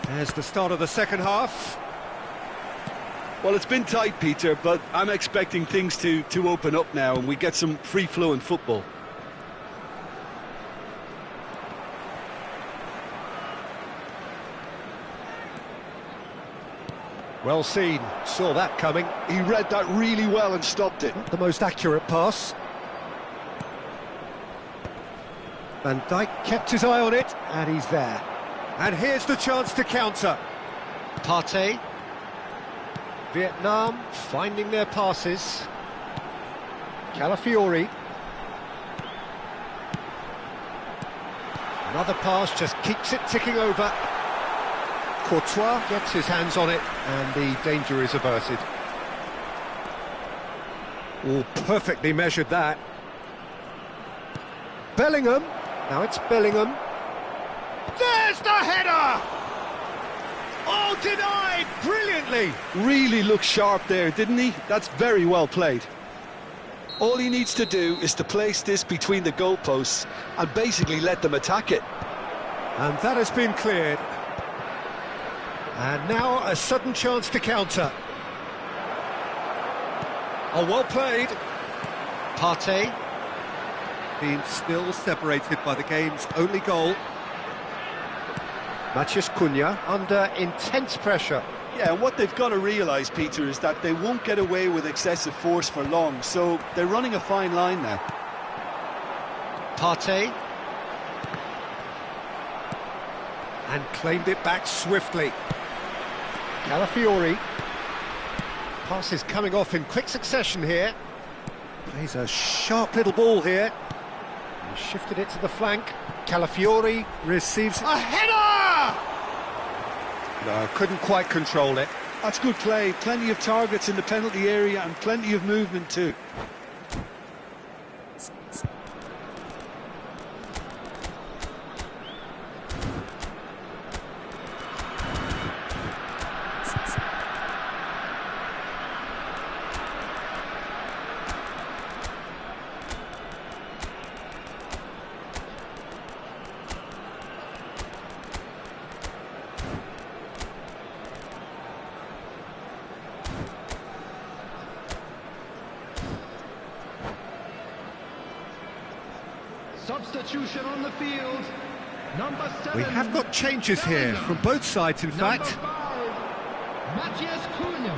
There's the start of the second half. Well, it's been tight, Peter, but I'm expecting things to open up now and we get some free-flowing football. Well seen, saw that coming. He read that really well and stopped it. The most accurate pass. Van Dijk kept his eye on it, and he's there. And here's the chance to counter. Partey. Vietnam finding their passes. Calafiori. Another pass just keeps it ticking over. Courtois gets his hands on it, and the danger is averted. Oh, perfectly measured that. Bellingham. Now it's Bellingham. There's the header! Oh, denied brilliantly! Really looked sharp there, didn't he? That's very well played. All he needs to do is to place this between the goalposts and basically let them attack it. And that has been cleared. And now a sudden chance to counter. Oh, well played. Partey. Being still separated by the game's only goal. Matheus Cunha under intense pressure. Yeah, and what they've got to realise, Peter, is that they won't get away with excessive force for long, so they're running a fine line now. Partey. And claimed it back swiftly. Calafiori. Passes coming off in quick succession here. Plays a sharp little ball here. And shifted it to the flank. Calafiori receives a header! No, couldn't quite control it. That's good play. Plenty of targets in the penalty area and plenty of movement too. Substitution on the field. Number 7. We have got changes here from both sides, in fact. 5, Matheus Cunha.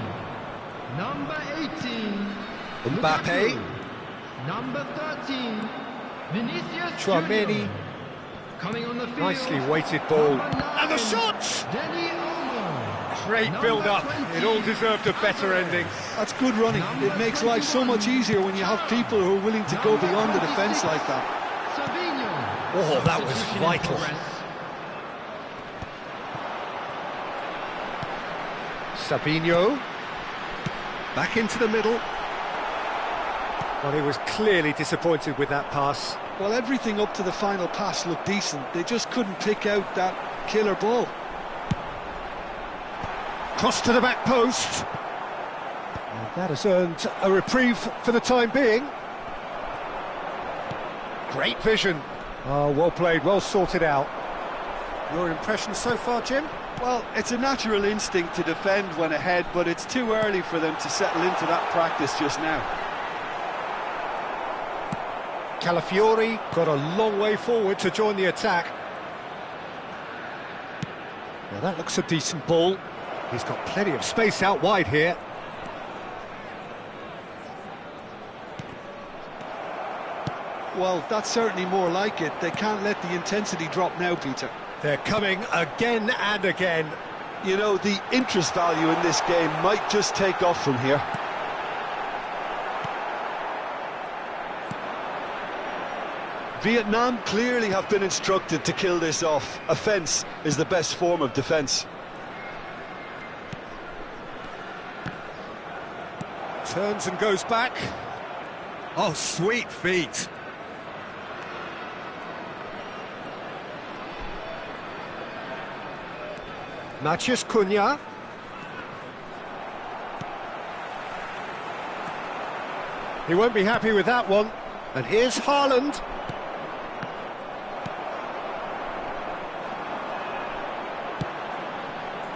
Number 18, Mbappe. Lukaku. Number 13, Vinicius Tchouaméni. Junior. Coming on the field. Nicely weighted ball. Number 9, And the shots! Dani Olmo. Great Number build-up. 20, It all deserved a better ending. That's good running. It makes life so much easier when you have people who are willing to go beyond the defence like that. Savinho. Oh, that was Substitution in vital. progress. Savinho. Back into the middle. Well, he was clearly disappointed with that pass. Well, everything up to the final pass looked decent. They just couldn't pick out that killer ball. Cross to the back post. And that has earned a reprieve for the time being. Great vision. Oh, well played, well sorted out. Your impression so far, Jim? Well, it's a natural instinct to defend when ahead, but it's too early for them to settle into that practice just now. Calafiori got a long way forward to join the attack. Now that looks a decent ball. He's got plenty of space out wide here. Well, that's certainly more like it. They can't let the intensity drop now, Peter. They're coming again and again. You know, the interest value in this game might just take off from here. Vietnam clearly have been instructed to kill this off. Offence is the best form of defence. Turns and goes back. Oh, sweet feet. Matheus Cunha. He won't be happy with that one. And here's Haaland.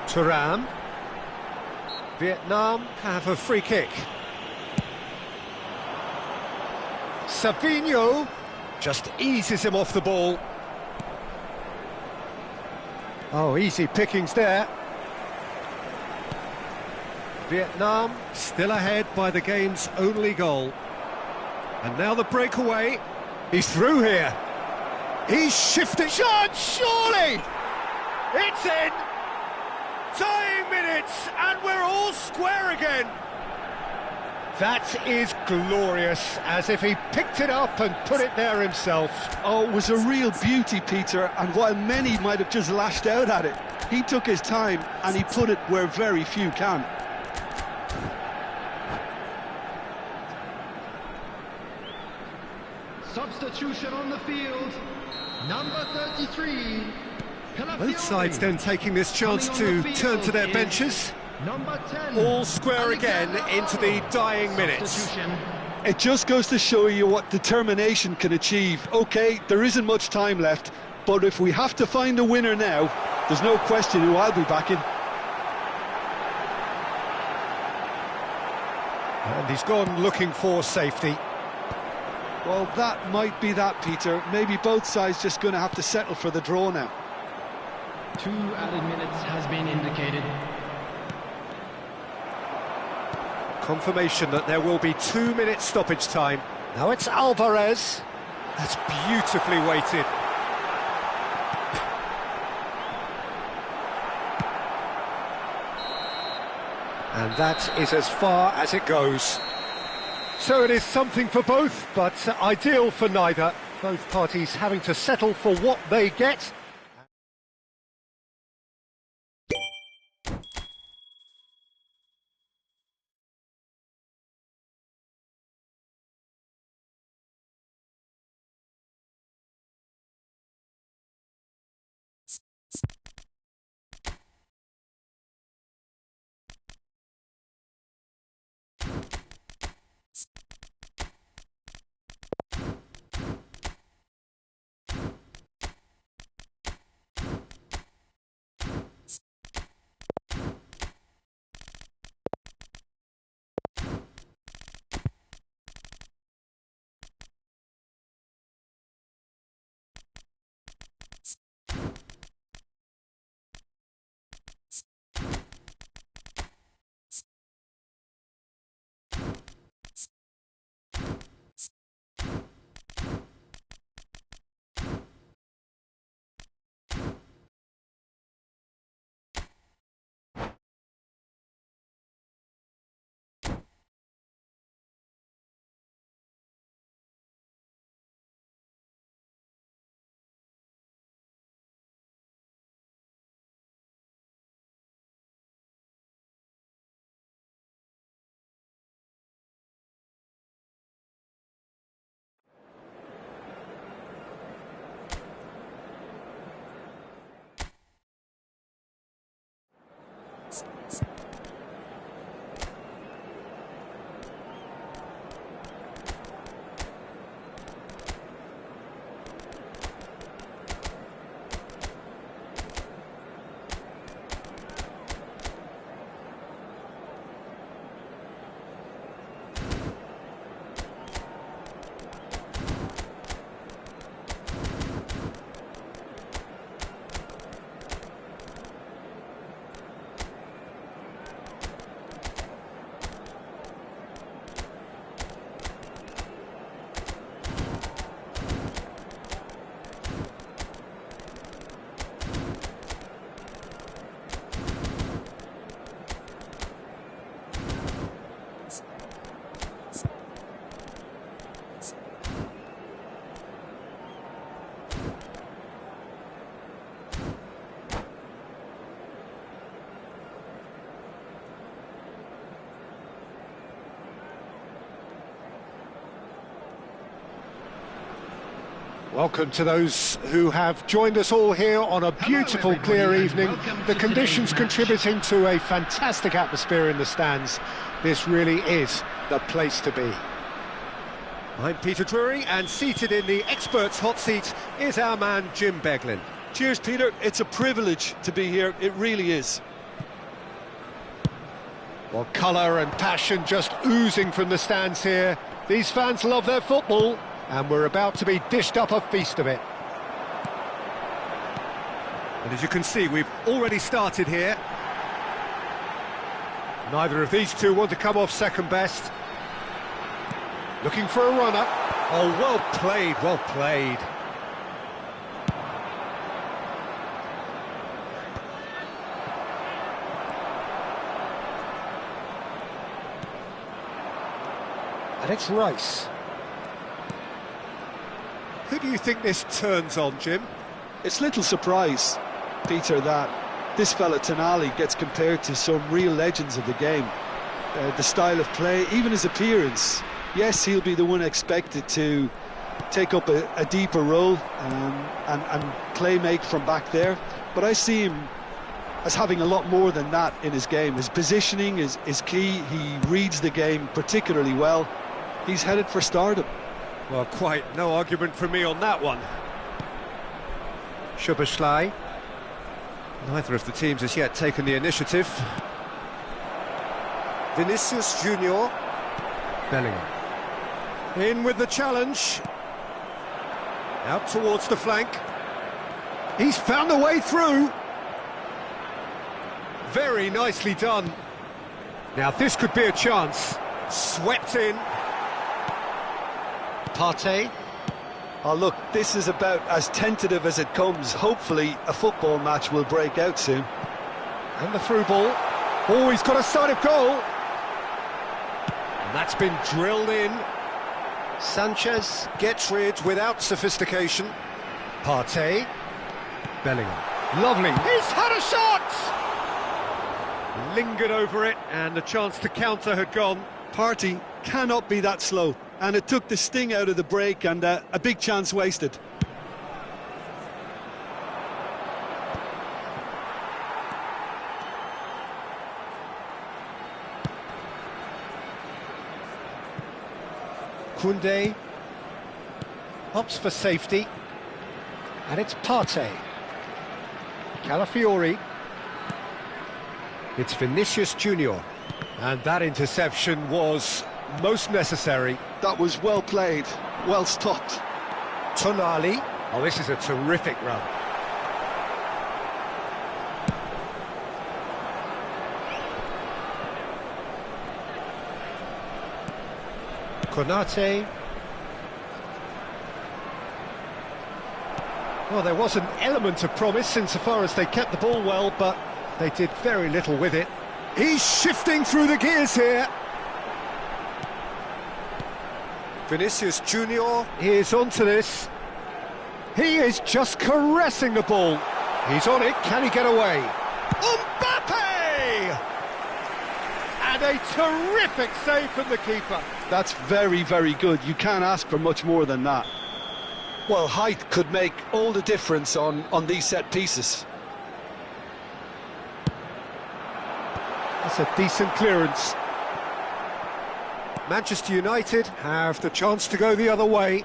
Thuram. Vietnam have a free kick. Savinho just eases him off the ball. Oh, easy pickings there. Vietnam still ahead by the game's only goal. And now the breakaway. He's through here. He's shifted. Shot, surely! It's in! Dying minutes, and we're all square again. That is glorious, as if he picked it up and put it there himself. Oh, it was a real beauty, Peter, and while many might have just lashed out at it, he took his time and he put it where very few can. Substitution on the field. Number 33. Both sides then taking this chance to turn to their benches. Number 10. All square again into the dying minutes. Substitution. It just goes to show you what determination can achieve. OK, there isn't much time left, but if we have to find a winner now, there's no question who I'll be backing. And he's gone looking for safety. Well, that might be that, Peter. Maybe both sides just going to have to settle for the draw now. 2 added minutes has been indicated. Confirmation that there will be 2 minutes stoppage time. Now it's Alvarez. That's beautifully weighted. And that is as far as it goes. So it is something for both, but ideal for neither. Both parties having to settle for what they get. Welcome to those who have joined us all here on a beautiful, clear evening. The conditions contributing to a fantastic atmosphere in the stands. This really is the place to be. I'm Peter Drury, and seated in the experts' hot seat is our man Jim Beglin. Cheers, Peter. It's a privilege to be here. It really is. Well, colour and passion just oozing from the stands here. These fans love their football, and we're about to be dished up a feast of it. And as you can see, we've already started here. Neither of these two want to come off second best. Looking for a runner. Oh, well played, well played. And it's Rice. Who do you think this turns on, Jim? It's little surprise, Peter, that this fella Tonali gets compared to some real legends of the game. The style of play, even his appearance. Yes, he'll be the one expected to take up a deeper role and play make from back there. But I see him as having a lot more than that in his game. His positioning is key. He reads the game particularly well. He's headed for stardom. Well, quite no argument from me on that one. Szoboszlai. Neither of the teams has yet taken the initiative. Vinicius Junior. Bellingham. In with the challenge. Out towards the flank. He's found the way through. Very nicely done. Now this could be a chance. Swept in. Partey. Oh, look, this is about as tentative as it comes. Hopefully, a football match will break out soon. And the through ball. Oh, he's got a sight of goal. And that's been drilled in. Sanchez gets rid without sophistication. Partey. Bellingham. Lovely. He's had a shot! Lingered over it, and the chance to counter had gone. Partey cannot be that slow. And it took the sting out of the break, and a big chance wasted. Koundé opts for safety, and it's Partey. Calafiori. It's Vinicius Junior, and that interception was most necessary. That was well played, well stopped. Tonali. Oh, this is a terrific run. Konate. Well, there was an element of promise insofar as they kept the ball well, but they did very little with it. He's shifting through the gears here. Vinicius Junior is onto this. He is just caressing the ball. He's on it. Can he get away? Mbappe! And a terrific save from the keeper. That's very, very good. You can't ask for much more than that. Well, height could make all the difference on these set pieces. That's a decent clearance. Manchester United have the chance to go the other way.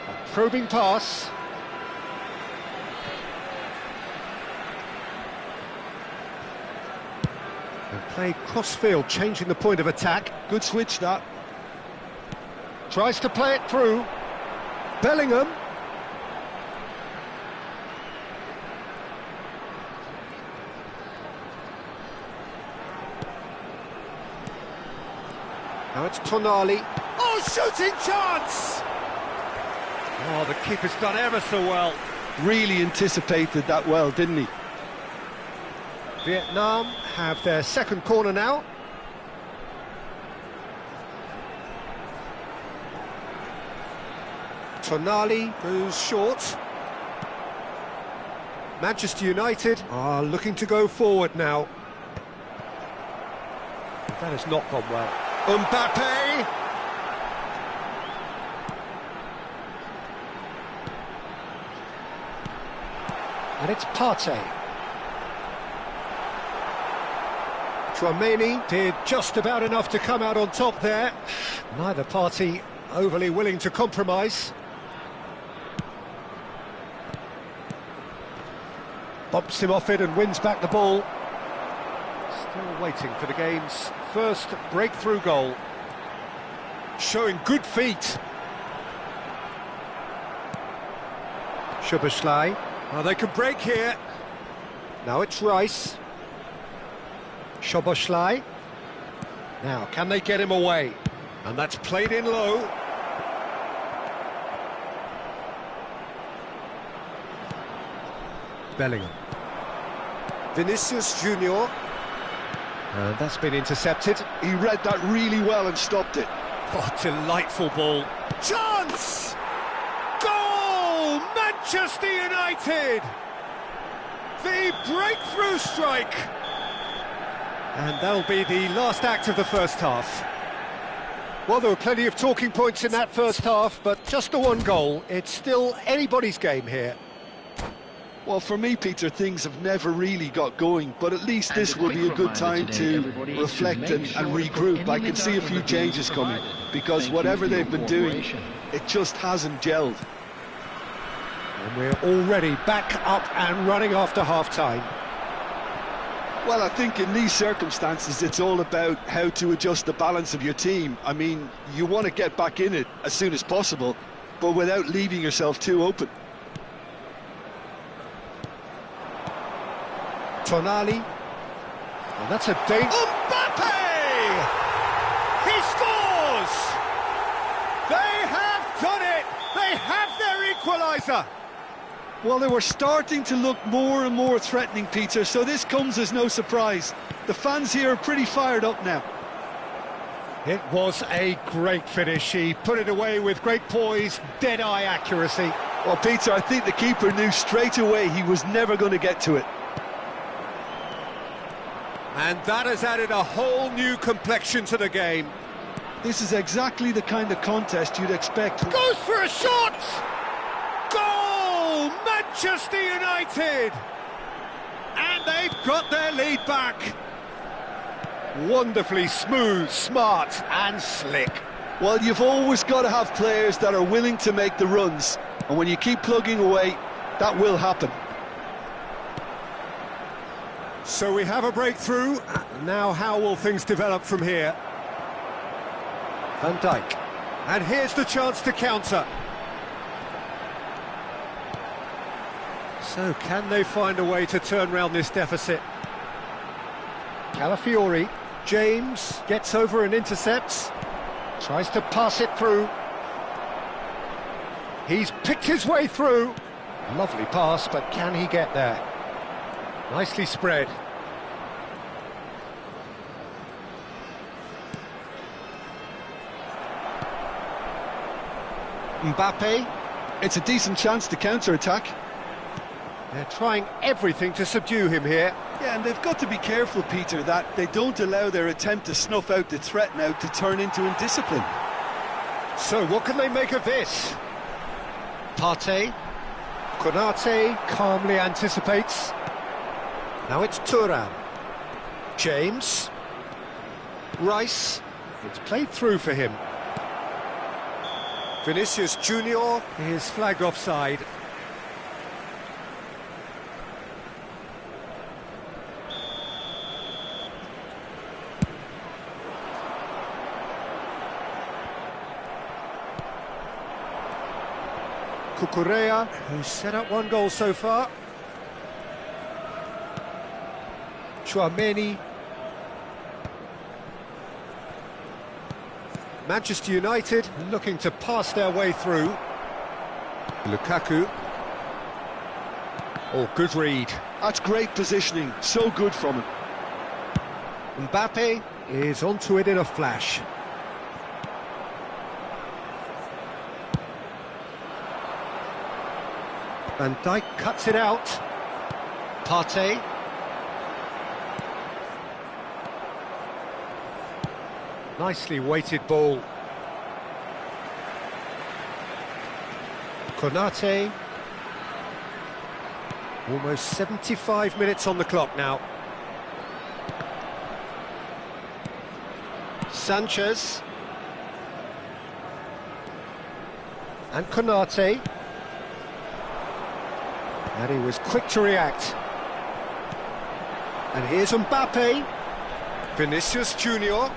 A probing pass. And played cross-field, changing the point of attack. Good switch, that. Tries to play it through. Bellingham. Now it's Tonali. Oh, shooting chance! Oh, the keeper's done ever so well. Really anticipated that well, didn't he? Vietnam have their second corner now. Tonali goes short. Manchester United are looking to go forward now. That has not gone well. Mbappe! And it's Partey. Tchouaméni did just about enough to come out on top there. Neither party overly willing to compromise. Bumps him off it and wins back the ball. Still waiting for the game's first breakthrough goal. Showing good feet. Szoboszlai. Oh, they can break here. Now it's Rice. Szoboszlai. Now, can they get him away? And that's played in low. Bellingham. Vinicius Junior. And that's been intercepted. He read that really well and stopped it. Oh, delightful ball. Chance! Goal! Manchester United! The breakthrough strike! And that'll be the last act of the first half. Well, there were plenty of talking points in that first half, but just the one goal. It's still anybody's game here. Well, for me, Peter, things have never really got going, but at least this will be a good time to reflect and regroup. I can see a few changes coming, because whatever they've been doing, it just hasn't gelled. And we're already back up and running after half-time. Well, I think in these circumstances, it's all about how to adjust the balance of your team. I mean, you want to get back in it as soon as possible, but without leaving yourself too open. Tonali. And that's a danger. Mbappe! He scores! They have done it! They have their equaliser! Well, they were starting to look more and more threatening, Peter, so this comes as no surprise. The fans here are pretty fired up now. It was a great finish. He put it away with great poise, dead-eye accuracy. Well, Peter, I think the keeper knew straight away he was never going to get to it. And that has added a whole new complexion to the game. This is exactly the kind of contest you'd expect. Goes for a shot! Goal! Manchester United! And they've got their lead back. Wonderfully smooth, smart and slick. Well, you've always got to have players that are willing to make the runs. And when you keep plugging away, that will happen. So we have a breakthrough. Now how will things develop from here? Van Dijk. And here's the chance to counter. So can they find a way to turn round this deficit? Calafiori. James gets over and intercepts. Tries to pass it through. He's picked his way through. Lovely pass, but can he get there? Nicely spread. Mbappe. It's a decent chance to counter-attack. They're trying everything to subdue him here. Yeah, and they've got to be careful, Peter, that they don't allow their attempt to snuff out the threat now to turn into indiscipline. So what can they make of this? Partey. Konate calmly anticipates. Now it's Thuram. James. Rice. It's played through for him. Vinicius Junior is flagged offside. Cucurella, who's set up one goal so far. Tchouaméni. Manchester United looking to pass their way through. Lukaku. Oh, good read. That's great positioning, so good from him. Mbappe is onto it in a flash. Van Dijk cuts it out. Partey. Nicely weighted ball. Konate. Almost 75 minutes on the clock now. Sanchez. And Konate. And he was quick to react. And here's Mbappe. Vinicius Junior.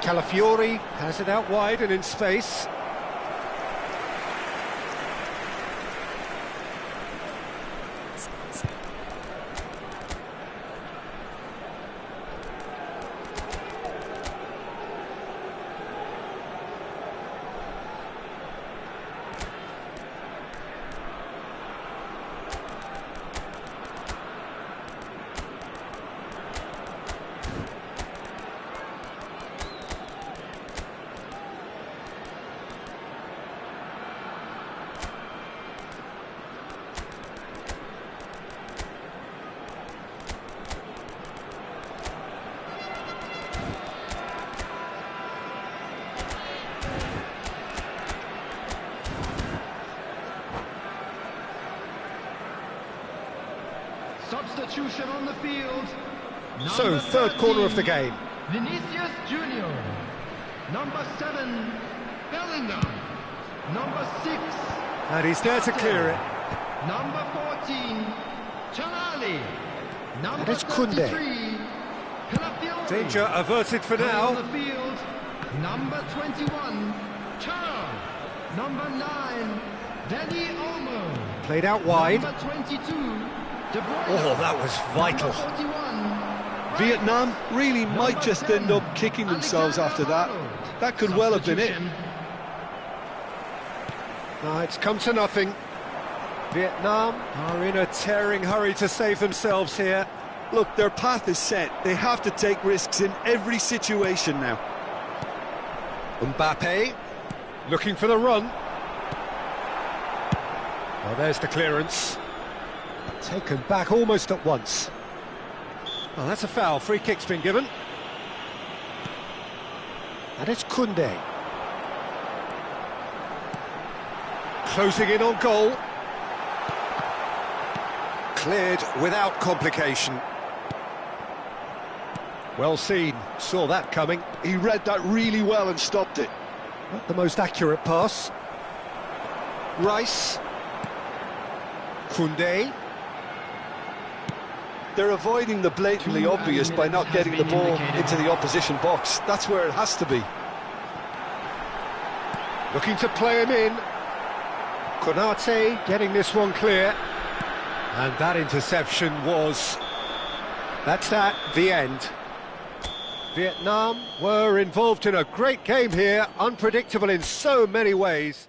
Calafiori has it out wide and in space. Substitution on the field. So, Number third corner of the 13, game. Vinicius Junior. Number 7, Bellingham. Number 6, And he's there to clear it. number 14, Tonali. Number it's Koundé. 33, Calafiori. Danger averted for Coming on now. the field, number 21, Turner. Number 9, Dani Olmo. Played out wide. Number 22, De Bruyne. Oh, that was vital. Number 41, Vietnam really might just end up kicking themselves after that. That could well have been it. No, it's come to nothing. Vietnam are in a tearing hurry to save themselves here. Look, their path is set. They have to take risks in every situation now. Mbappe looking for the run. Well, there's the clearance. Taken back almost at once. Well, that's a foul. Free kick's been given. And it's Koundé. Closing in on goal. Cleared without complication. Well seen. Saw that coming. He read that really well and stopped it. Not the most accurate pass. Rice. Koundé. They're avoiding the blatantly obvious by not getting the ball into the opposition box. That's where it has to be. Looking to play him in. Konate getting this one clear. And that interception was... That's that, the end. Vietnam were involved in a great game here, unpredictable in so many ways.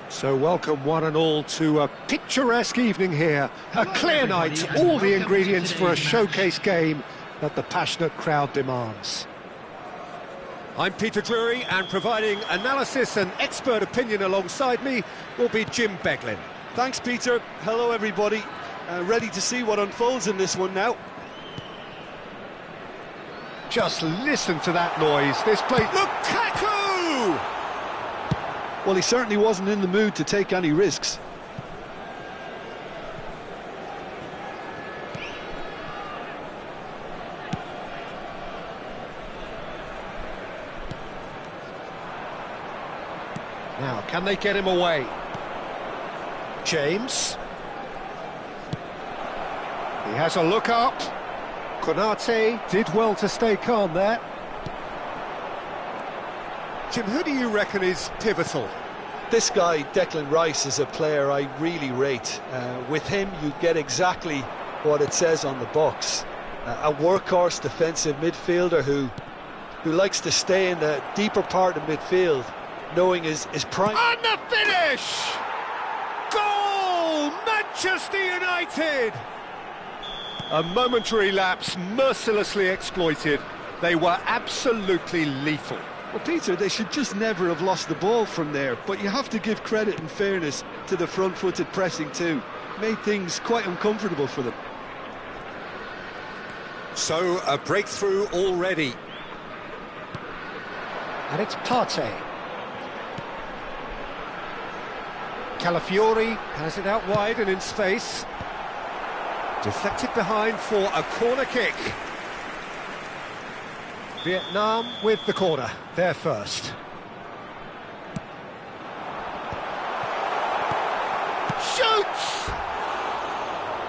So welcome one and all to a picturesque evening here. A clear night, all the ingredients for a showcase game that the passionate crowd demands. I'm Peter Drury, and providing analysis and expert opinion alongside me will be Jim Beglin. Thanks, Peter. Hello, everybody. Ready to see what unfolds in this one now. Just listen to that noise. This place... Lukaku! Well, he certainly wasn't in the mood to take any risks. Now, can they get him away? James. He has a look up. Konate did well to stay calm there. Jim, who do you reckon is pivotal? This guy, Declan Rice, is a player I really rate. With him, you get exactly what it says on the box. A workhorse defensive midfielder who likes to stay in the deeper part of midfield, knowing his prime... And the finish! Goal! Manchester United! A momentary lapse mercilessly exploited. They were absolutely lethal. Well, Peter, they should just never have lost the ball from there, but you have to give credit and fairness to the front-footed pressing too. Made things quite uncomfortable for them. So, a breakthrough already. And it's Partey. Calafiori has it out wide and in space. Deflected behind for a corner kick. Vietnam with the corner, there first. Shoots!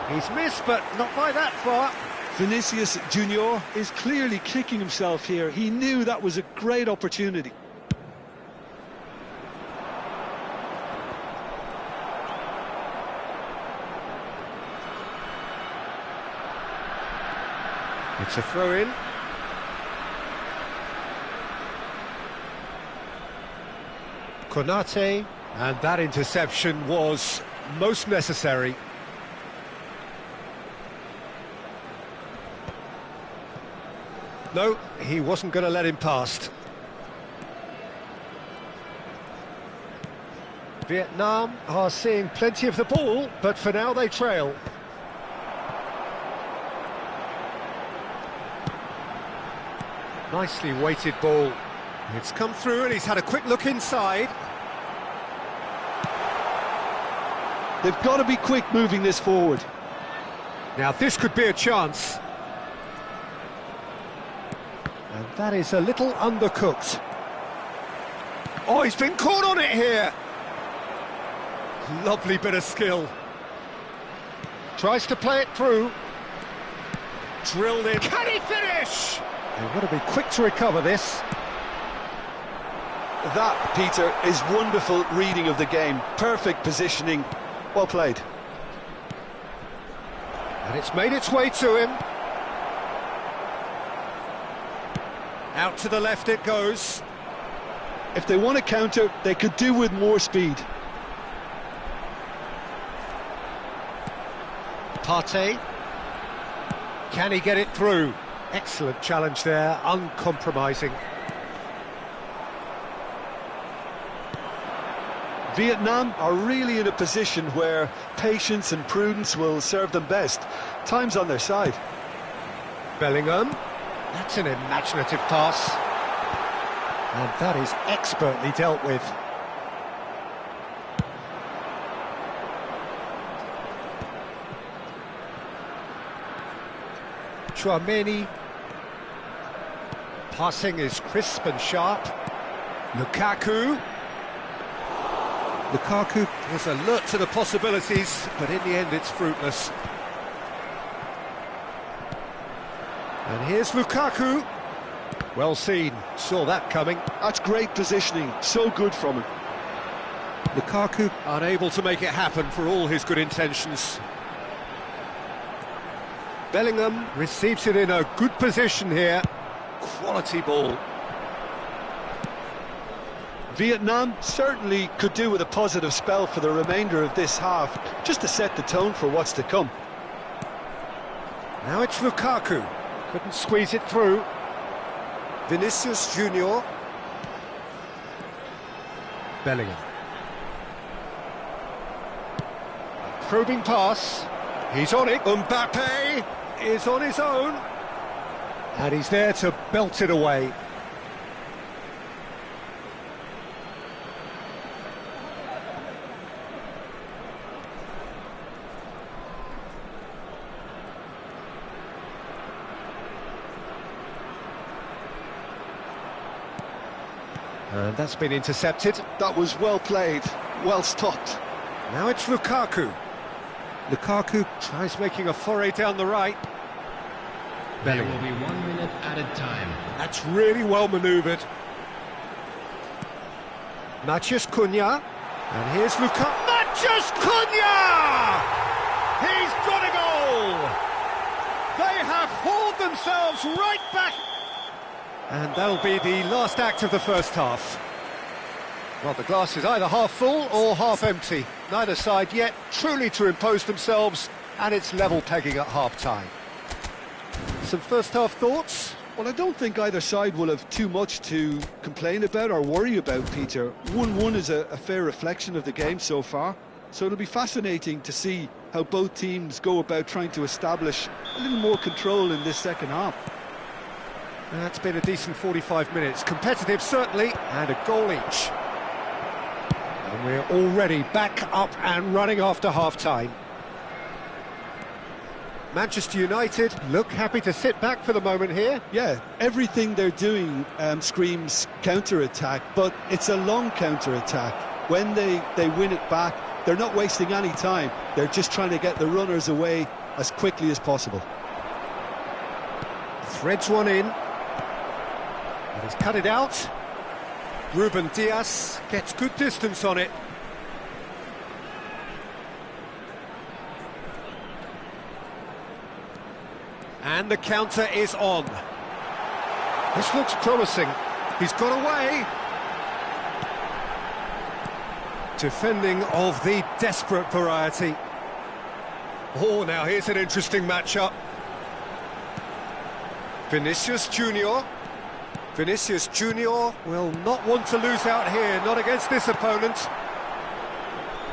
He's missed, but not by that far. Vinicius Junior is clearly kicking himself here. He knew that was a great opportunity. It's a throw-in. Konate, and that interception was most necessary. No, he wasn't going to let him past. Vietnam are seeing plenty of the ball, but for now they trail. Nicely weighted ball. It's come through and he's had a quick look inside. They've got to be quick moving this forward. Now this could be a chance. And that is a little undercooked. Oh, he's been caught on it here. Lovely bit of skill. Tries to play it through. Drilled in. Can he finish? They've got to be quick to recover this. That, Peter, is wonderful reading of the game. Perfect positioning. Well played. And it's made its way to him. Out to the left it goes. If they want to counter, they could do with more speed. Partey. Can he get it through? Excellent challenge there, uncompromising. Vietnam are really in a position where patience and prudence will serve them best. Time's on their side. Bellingham. That's an imaginative pass. And that is expertly dealt with. Tchouaméni. Passing is crisp and sharp. Lukaku. Lukaku was alert to the possibilities, but in the end it's fruitless. And here's Lukaku. Well seen, saw that coming. That's great positioning, so good from him. Lukaku unable to make it happen for all his good intentions. Bellingham receives it in a good position here. Quality ball. Vietnam certainly could do with a positive spell for the remainder of this half, just to set the tone for what's to come. Now it's Lukaku. Couldn't squeeze it through. Vinicius Junior. Bellingham. A probing pass. He's on it. Mbappe is on his own. And he's there to belt it away. And that's been intercepted. That was well played, well stopped. Now it's Lukaku. Lukaku tries making a foray down the right. There will be 1 minute added time. That's really well manoeuvred. Matheus Cunha. And here's Lukaku. Matheus Cunha! He's got a goal! They have hauled themselves right back. And that'll be the last act of the first half. Well, the glass is either half full or half empty. Neither side yet truly to impose themselves, and it's level pegging at half-time. Some first-half thoughts? Well, I don't think either side will have too much to complain about or worry about, Peter. 1-1 is a fair reflection of the game so far, so it'll be fascinating to see how both teams go about trying to establish a little more control in this second half. That's been a decent 45 minutes. Competitive, certainly, and a goal each. And we're already back up and running after half-time. Manchester United look happy to sit back for the moment here. Yeah, everything they're doing screams counter-attack, but it's a long counter-attack. When they win it back, they're not wasting any time. They're just trying to get the runners away as quickly as possible. Threads one in. And he's cut it out. Ruben Dias gets good distance on it. And the counter is on. This looks promising. He's got away. Defending of the desperate variety. Oh, now here's an interesting matchup. Vinicius Junior. Vinicius Junior will not want to lose out here, not against this opponent.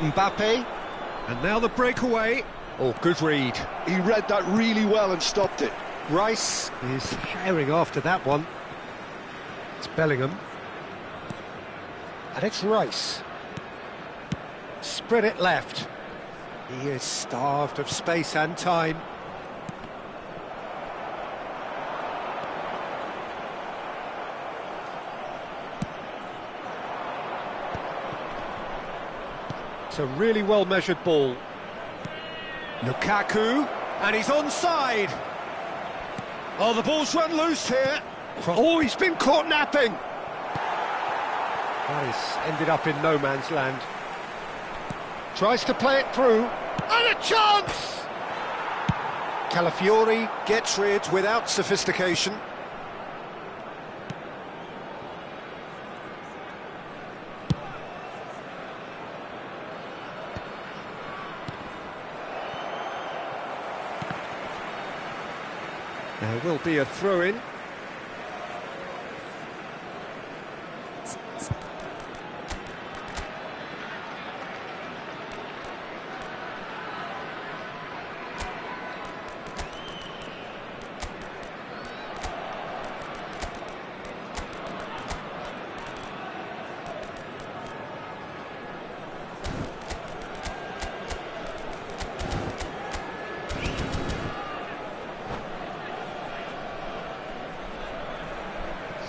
Mbappe. And now the breakaway. Oh, good read. He read that really well and stopped it. Rice is herring after that one. It's Bellingham. And it's Rice. Spread it left. He is starved of space and time. It's a really well-measured ball. Lukaku, and he's onside. Oh, the ball's run loose here. Oh, he's been caught napping. That has ended up in no man's land. Tries to play it through, and a chance! Calafiori gets rid without sophistication. There will be a throw-in.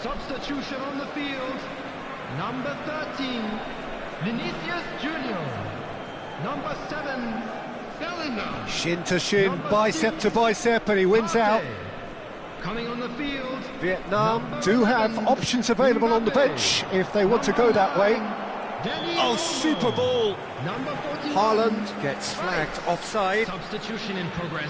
Substitution on the field. Number 13, Vinicius Junior. Number 7, Bellingham. Shin to shin, bicep to bicep, and he wins out. Coming on the field. Vietnam do have options available on the bench if they want to go that way. Oh, super ball! Number 41. Haaland gets flagged offside. Substitution in progress.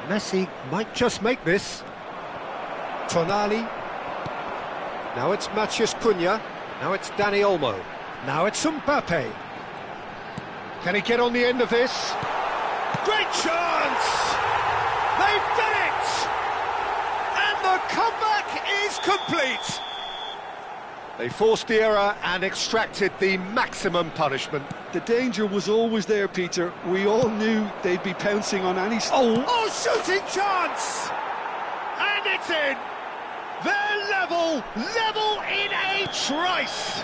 Messi might just make this. Tonali. Now it's Matheus Cunha. Now it's Dani Olmo. Now it's Mbappe. Can he get on the end of this? Great chance! They've done it! And the comeback is complete! They forced the error and extracted the maximum punishment. The danger was always there, Peter. We all knew they'd be pouncing on any... Oh, shooting chance! And it's in! They're level in a trice!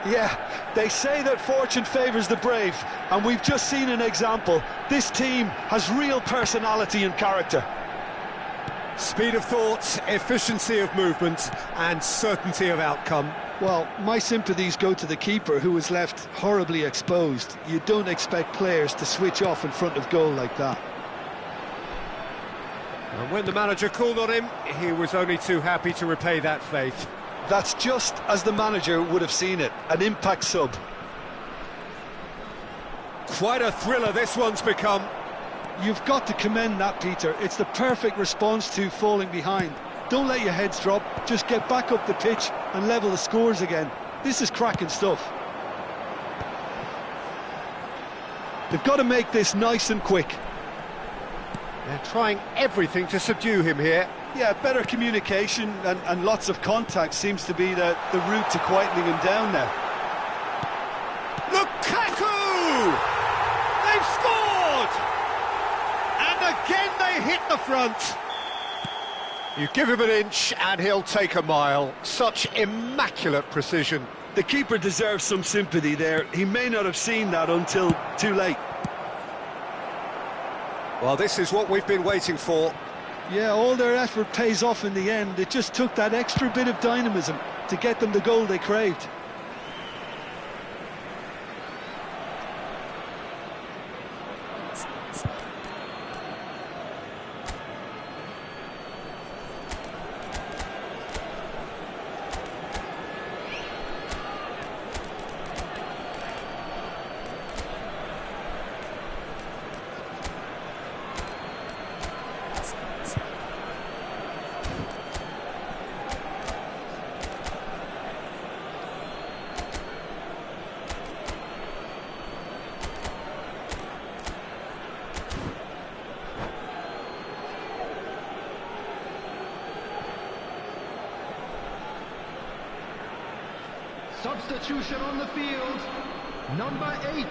Yeah, they say that fortune favours the brave, and we've just seen an example. This team has real personality and character. Speed of thought, efficiency of movement, and certainty of outcome. Well, my sympathies go to the keeper, who was left horribly exposed. You don't expect players to switch off in front of goal like that. And when the manager called on him, he was only too happy to repay that faith. That's just as the manager would have seen it, an impact sub. Quite a thriller this one's become. You've got to commend that, Peter. It's the perfect response to falling behind. Don't let your heads drop, just get back up the pitch and level the scores again. This is cracking stuff. They've got to make this nice and quick. They're trying everything to subdue him here. Yeah, better communication and lots of contact seems to be the route to quietening him down now. Lukaku! They've scored! And again they hit the front. You give him an inch and he'll take a mile. Such immaculate precision. The keeper deserves some sympathy there. He may not have seen that until too late. Well, this is what we've been waiting for. Yeah, all their effort pays off in the end. It just took that extra bit of dynamism to get them the goal they craved. Substitution on the field. Number 8,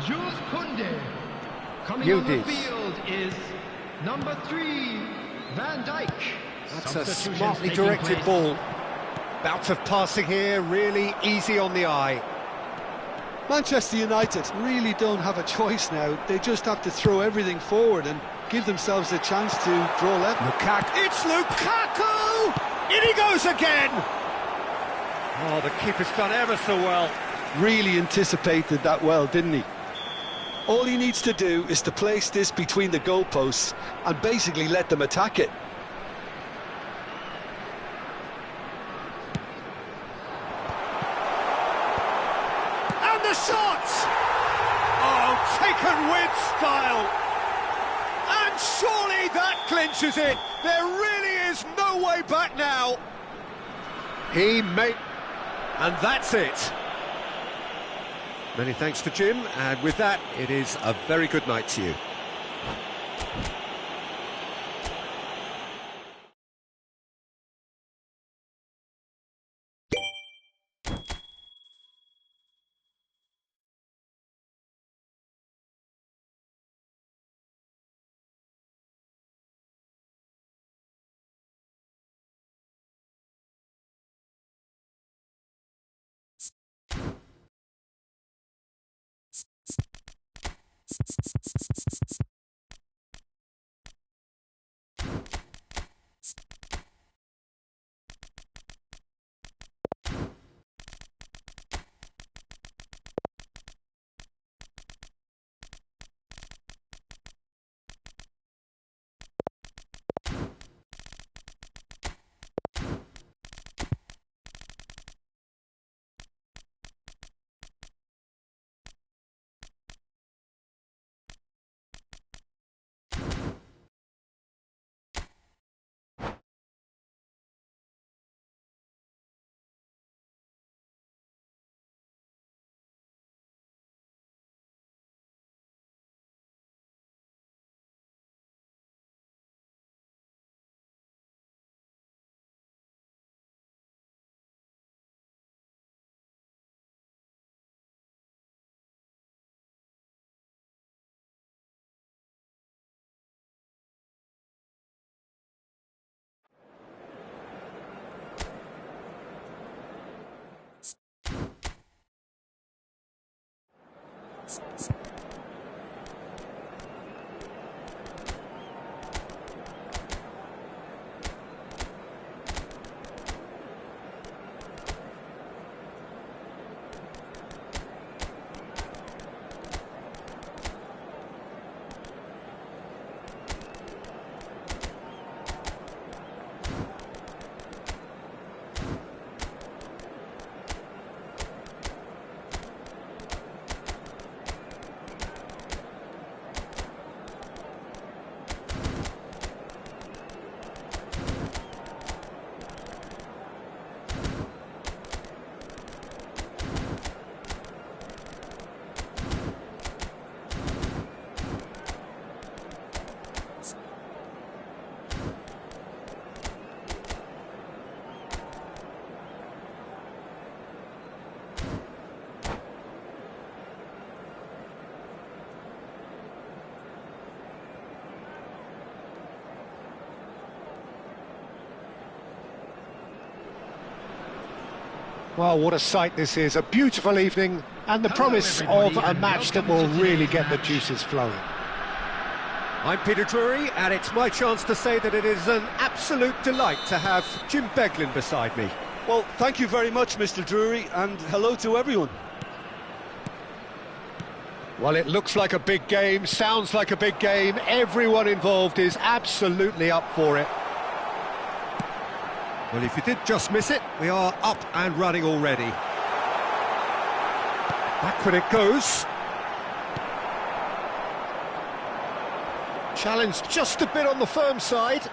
Jules Koundé. Coming on the field is number 3, Van Dijk. That's a smartly directed ball. Bout of passing here, really easy on the eye. Manchester United really don't have a choice now. They just have to throw everything forward and give themselves a chance to draw level. It's Lukaku! In he goes again! Oh, the keeper's done ever so well. Really anticipated that well, didn't he? All he needs to do is to place this between the goalposts and basically let them attack it. And the shot! Oh, taken with style. And surely that clinches it. There really is no way back now. He made... And that's it. Many thanks to Jim, and with that, it is a very good night to you. Well, what a sight this is. A beautiful evening and the promise of a match that will really get the juices flowing. I'm Peter Drury, and it's my chance to say that it is an absolute delight to have Jim Beglin beside me. Well, thank you very much, Mr. Drury, and hello to everyone. Well, it looks like a big game, sounds like a big game. Everyone involved is absolutely up for it. Well, if you did just miss it, we are up and running already. Backward it goes. Challenge just a bit on the firm side.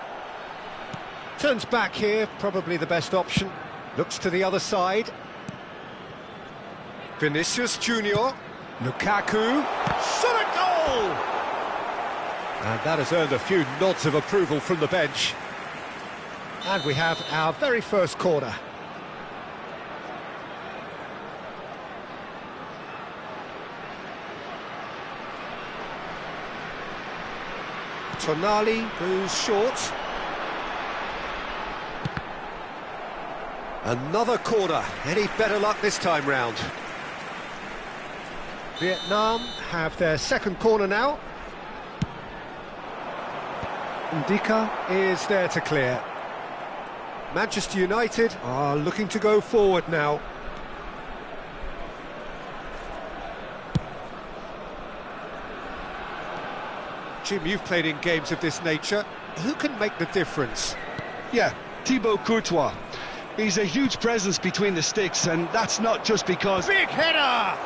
Turns back here, probably the best option. Looks to the other side. Vinicius Junior. Lukaku. Shot a goal! And that has earned a few nods of approval from the bench. And we have our very first corner. Tonali goes short. Another corner. Any better luck this time round? Vietnam have their second corner now. Ndika is there to clear. Manchester United are looking to go forward now. Jim, you've played in games of this nature. Who can make the difference? Yeah, Thibaut Courtois. He's a huge presence between the sticks, and that's not just because... Big header!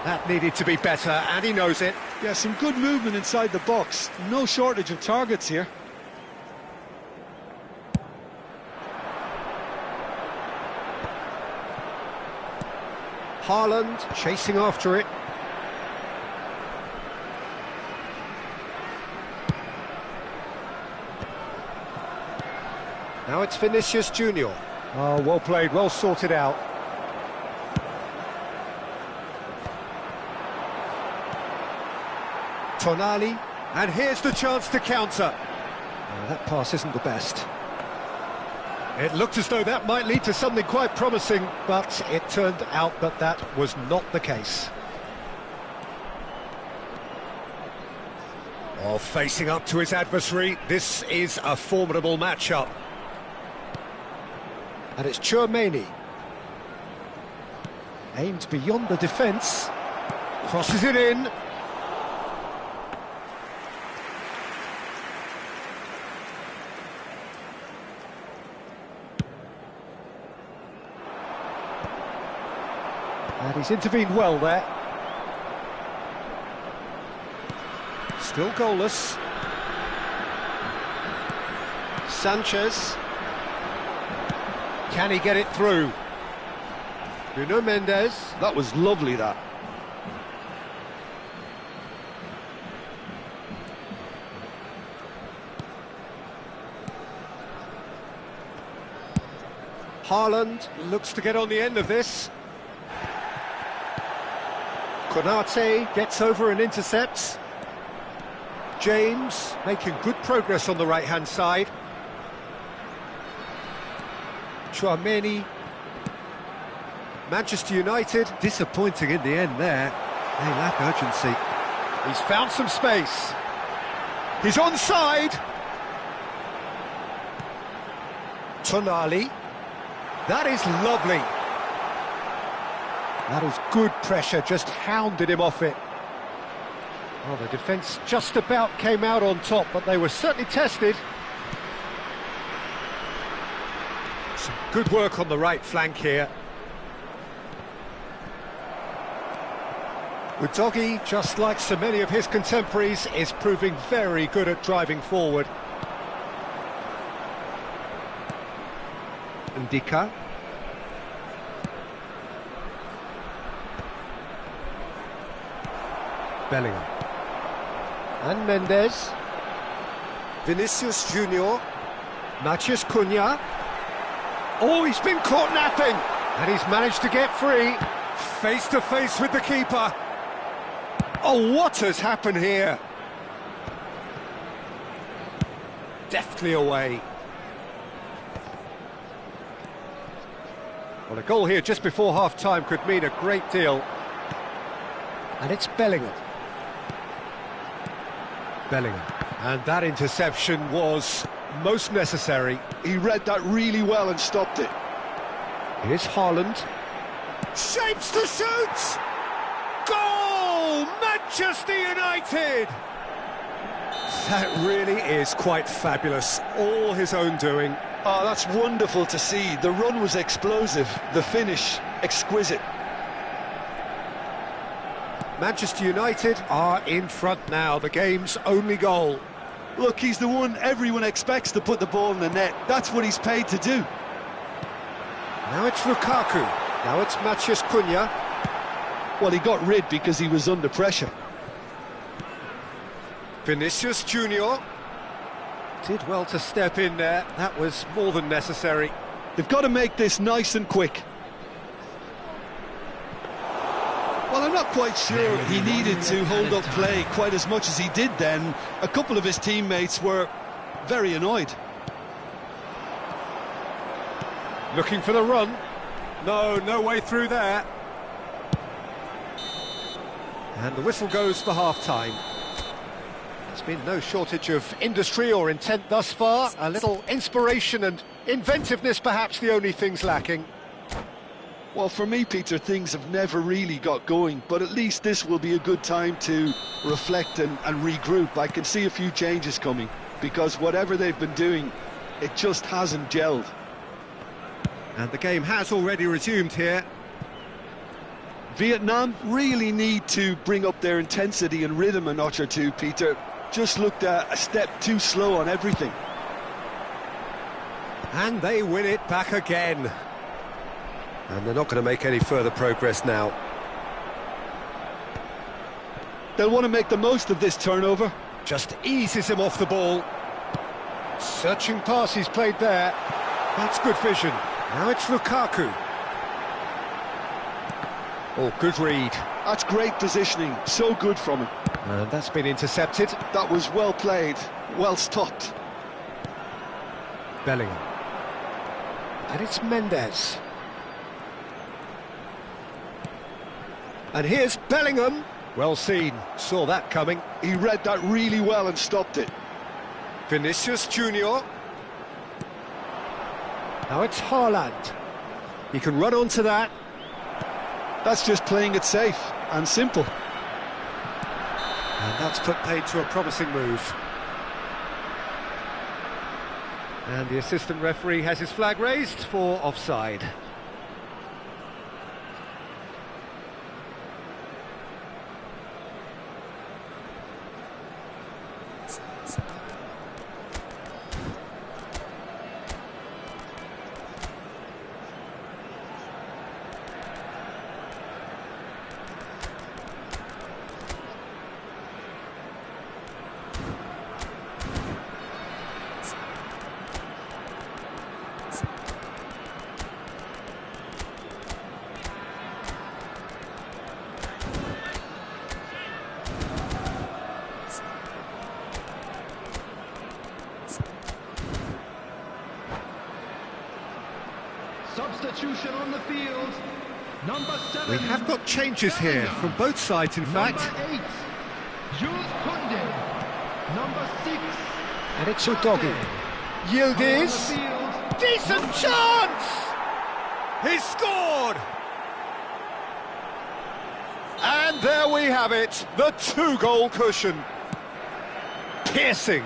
That needed to be better, and he knows it. Yeah, some good movement inside the box. No shortage of targets here. Haaland chasing after it. Now it's Vinicius Junior. Oh, well played, well sorted out. Tonali, and here's the chance to counter. Oh, that pass isn't the best. It looked as though that might lead to something quite promising, but it turned out that that was not the case. Oh, facing up to his adversary, this is a formidable matchup. And it's Tchouaméni. Aimed beyond the defence. Crosses it in. And he's intervened well there. Still goalless. Sanchez. Can he get it through? Nuno Mendes. That was lovely, that. Haaland looks to get on the end of this. Konate gets over and intercepts. James making good progress on the right-hand side. Tchouaméni. Manchester United disappointing in the end there. They lack urgency. He's found some space. He's onside. Tonali. That is lovely. That is good pressure, just hounded him off it. Well, the defence just about came out on top, but they were certainly tested. Some good work on the right flank here. Udogie, just like so many of his contemporaries, is proving very good at driving forward. Ndika. Bellingham. And Mendes. Vinicius Junior. Matheus Cunha. Oh, he's been caught napping! And he's managed to get free. Face to face with the keeper. Oh, what has happened here? Deftly away. Well, a goal here just before half-time could mean a great deal. And it's Bellingham. Bellingham. And that interception was most necessary. He read that really well and stopped it. Here's Haaland. Shapes to shoot! Goal! Manchester United! That really is quite fabulous. All his own doing. Oh, that's wonderful to see. The run was explosive, the finish exquisite. Manchester United are in front now, the game's only goal. Look, he's the one everyone expects to put the ball in the net. That's what he's paid to do. Now it's Lukaku. Now it's Matheus Cunha. Well, he got rid because he was under pressure. Vinicius Junior. Did well to step in there. That was more than necessary. They've got to make this nice and quick. Well, I'm not quite sure he needed to hold up play quite as much as he did then. A couple of his teammates were very annoyed. Looking for the run. No way through there. And the whistle goes for half-time. There's been no shortage of industry or intent thus far. A little inspiration and inventiveness, perhaps the only things lacking. Well, for me, Peter, things have never really got going, but at least this will be a good time to reflect and regroup. I can see a few changes coming, because whatever they've been doing, it just hasn't gelled. And the game has already resumed here. Vietnam really need to bring up their intensity and rhythm a notch or two, Peter. Just looked a step too slow on everything. And they win it back again. And they're not going to make any further progress now. They'll want to make the most of this turnover. Just eases him off the ball. Searching pass he's played there. That's good vision. Now it's Lukaku. Oh, good read. That's great positioning. So good from him. And that's been intercepted. That was well played. Well stopped. Bellingham. And it's Mendes. And here's Bellingham. Well seen, saw that coming. He read that really well and stopped it. Vinicius Junior. Now it's Haaland. He can run onto that. That's just playing it safe and simple. And that's put paid to a promising move. And the assistant referee has his flag raised for offside. Substitution on the field. Number 7. We have got changes here from both sides, in fact. Number 8. Jules Koundé. Number 6. And it's Udogie. Yildiz. Decent chance! He's scored! And there we have it, the 2-goal cushion. Piercing,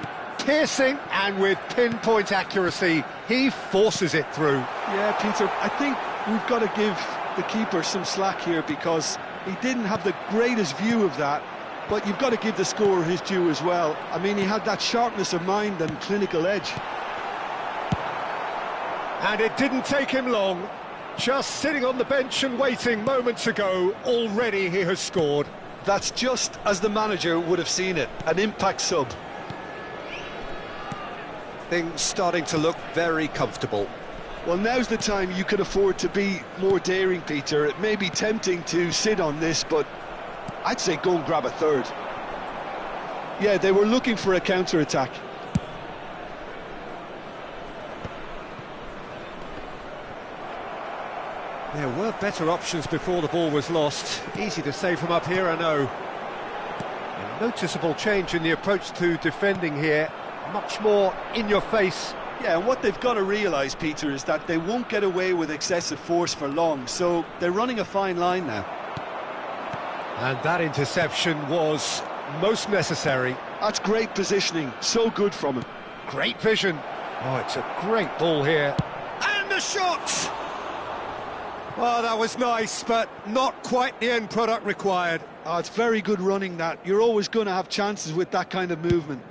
and with pinpoint accuracy, he forces it through. Yeah, Peter, I think we've got to give the keeper some slack here because he didn't have the greatest view of that, but you've got to give the scorer his due as well. I mean, he had that sharpness of mind and clinical edge. And it didn't take him long. Just sitting on the bench and waiting moments ago, already he has scored. That's just as the manager would have seen it, an impact sub. Things starting to look very comfortable. Well, now's the time you could afford to be more daring, Peter. It may be tempting to sit on this, but I'd say go and grab a third. Yeah, they were looking for a counter-attack. There were better options before the ball was lost. Easy to say from up here, I know. A noticeable change in the approach to defending here. Much more in your face. Yeah, and what they've got to realise, Peter, is that they won't get away with excessive force for long, so they're running a fine line now. And that interception was most necessary. That's great positioning, so good from him. Great vision. Oh, it's a great ball here. And the shot! Well, that was nice, but not quite the end product required. Oh, it's very good running, that. You're always going to have chances with that kind of movement.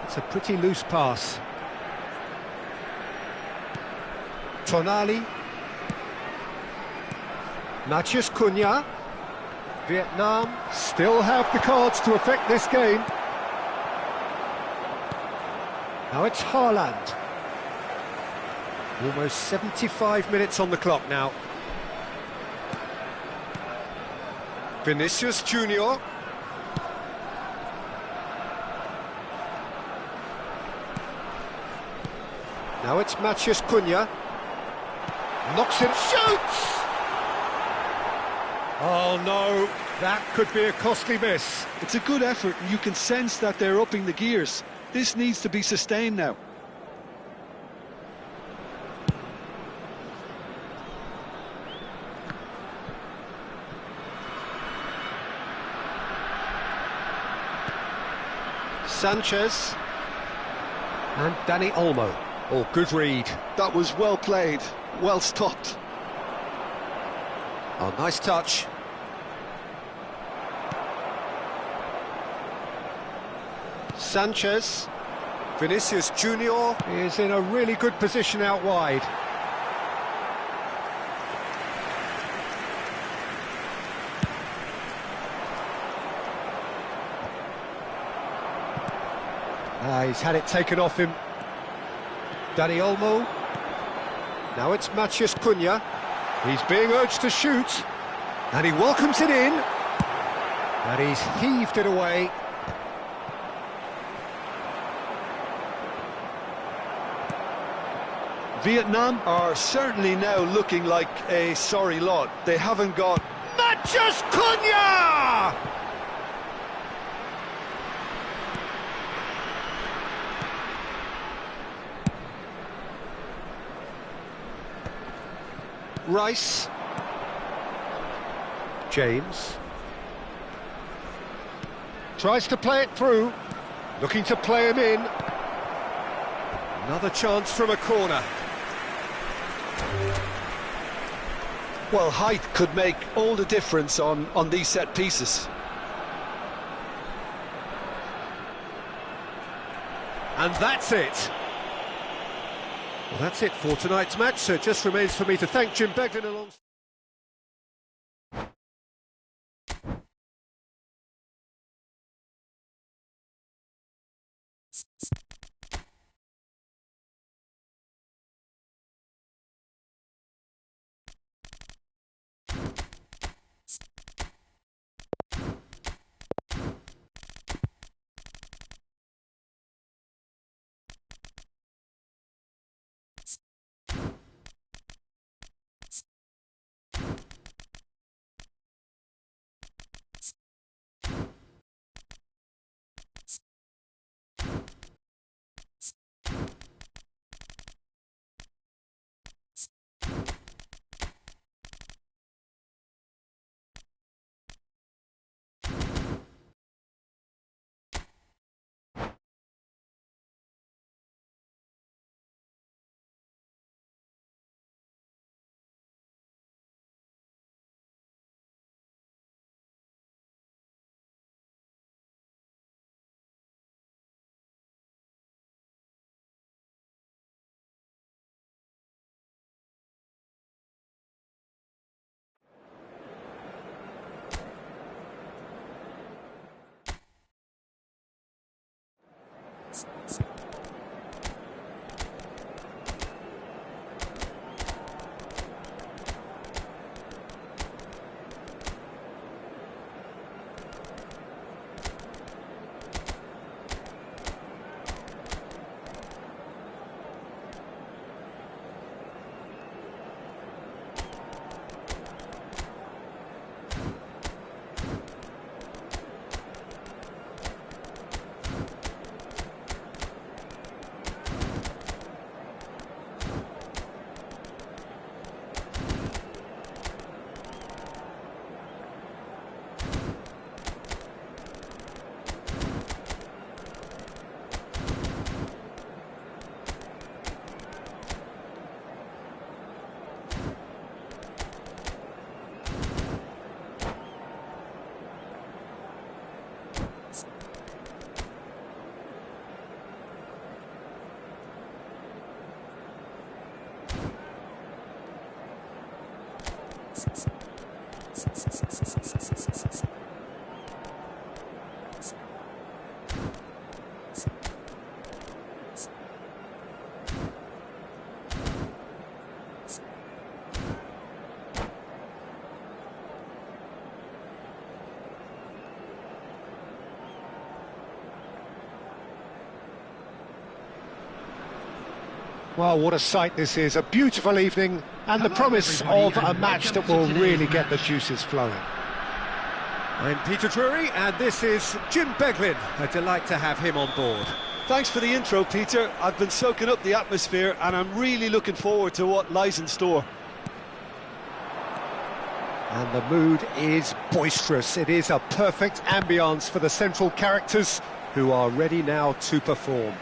It's a pretty loose pass. Tonali. Matheus Cunha. Vietnam still have the cards to affect this game. Now it's Haaland. Almost 75 minutes on the clock now. Vinicius Junior. Now it's Matheus Cunha. Knocks him, shoots! Oh no, that could be a costly miss. It's a good effort, and you can sense that they're upping the gears. This needs to be sustained now. Sanchez. And Dani Olmo. Oh, good read. That was well played, well stopped. Oh, nice touch. Sanchez. Vinicius Junior is in a really good position out wide. He's had it taken off him. Dani Olmo. Now it's Matheus Cunha. He's being urged to shoot. And he welcomes it in. And he's heaved it away. Vietnam are certainly now looking like a sorry lot. They haven't got... Matheus Cunha! Rice. James. Tries to play it through. Looking to play him in. Another chance from a corner. Well, height could make all the difference on these set pieces. And that's it. Well, that's it for tonight's match, so it just remains for me to thank Jim Beglin along. Well, what a sight this is. A beautiful evening and the promise of a match that will really get the juices flowing. I'm Peter Drury and this is Jim Beglin. A delight to have him on board. Thanks for the intro, Peter. I've been soaking up the atmosphere and I'm really looking forward to what lies in store. And the mood is boisterous. It is a perfect ambience for the central characters who are ready now to perform.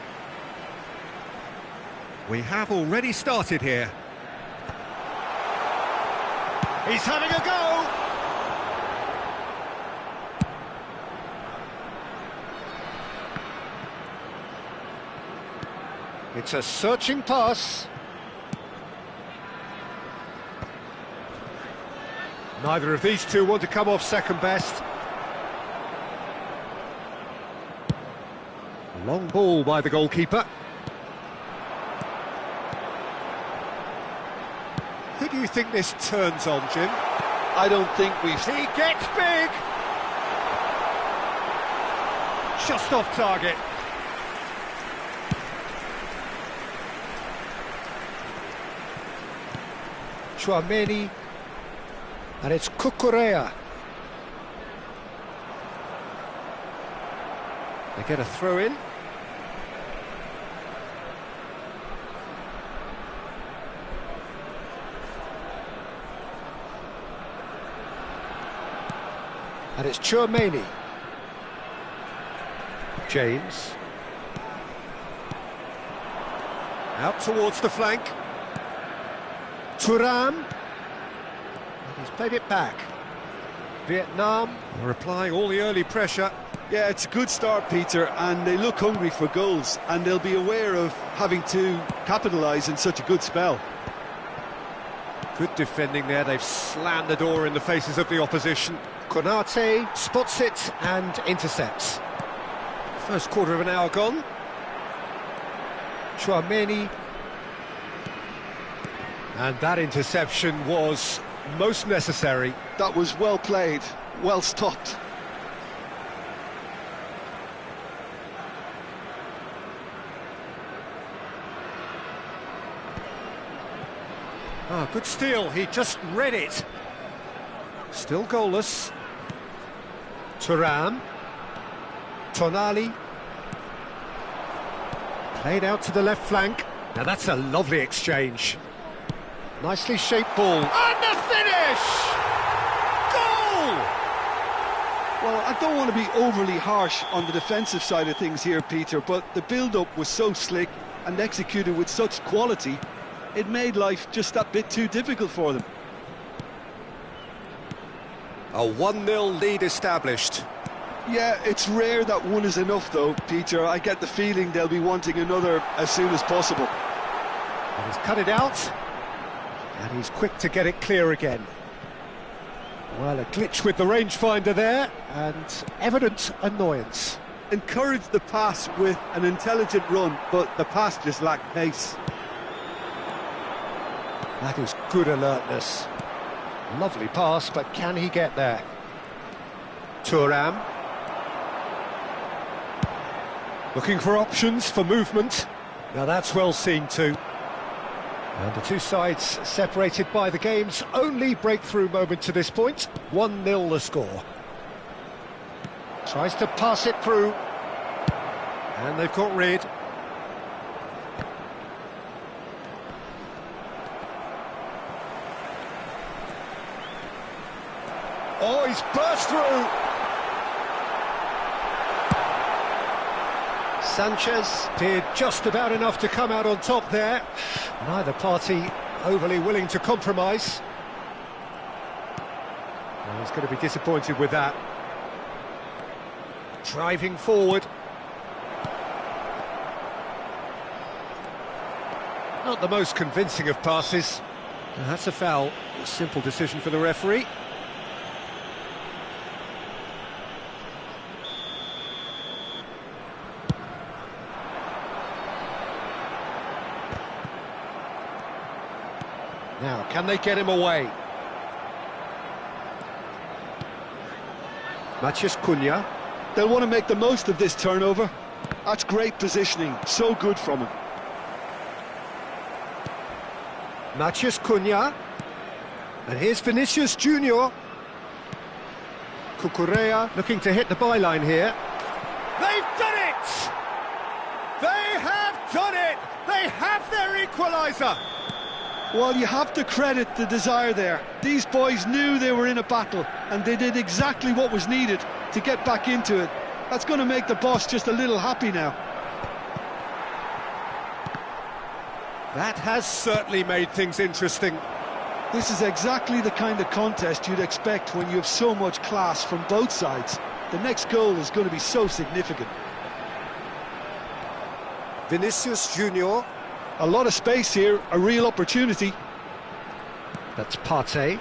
We have already started here. He's having a go! It's a searching pass. Neither of these two want to come off second best. Long ball by the goalkeeper. Who do you think this turns on, Jim? I don't think we've... He gets big! Just off target. Tchouaméni. And it's Cucurella. They get a throw in. And it's Tchouaméni. James. Out towards the flank. Thuram. And he's played it back. Vietnam are applying all the early pressure. Yeah, it's a good start, Peter, and they look hungry for goals, and they'll be aware of having to capitalise in such a good spell. Good defending there. They've slammed the door in the faces of the opposition. Konate spots it and intercepts. First quarter of an hour gone. Tchouaméni. And that interception was most necessary. That was well played, well stopped. Ah, good steal. He just read it. Still goalless. Thuram. Tonali. Played out to the left flank. Now that's a lovely exchange. Nicely shaped ball. And the finish! Goal! Well, I don't want to be overly harsh on the defensive side of things here, Peter, but the build-up was so slick and executed with such quality, it made life just that bit too difficult for them. A 1-0 lead established. Yeah, it's rare that one is enough though, Peter. I get the feeling they'll be wanting another as soon as possible. And he's cut it out, and he's quick to get it clear again. Well, a glitch with the rangefinder there, and evident annoyance. Encouraged the pass with an intelligent run, but the pass just lacked pace. That is good alertness. Lovely pass, but can he get there? Thuram. Looking for options for movement. Now that's well seen too. And the two sides separated by the game's only breakthrough moment to this point. 1-0 the score. Tries to pass it through. And they've got rid. Oh, he's burst through. Sanchez did just about enough to come out on top there. Neither party overly willing to compromise. Well, he's going to be disappointed with that. Driving forward. Not the most convincing of passes. Now, that's a foul. A simple decision for the referee. Now, can they get him away? Matheus Cunha. They'll want to make the most of this turnover. That's great positioning, so good from him. Matheus Cunha. And here's Vinicius Junior. Cucurella looking to hit the byline here. They've done it! They have done it! They have their equaliser! Well, you have to credit the desire there. These boys knew they were in a battle, and they did exactly what was needed to get back into it. That's going to make the boss just a little happy now. That has certainly made things interesting. This is exactly the kind of contest you'd expect when you have so much class from both sides. The next goal is going to be so significant. Vinicius Junior. A lot of space here, a real opportunity. That's Partey.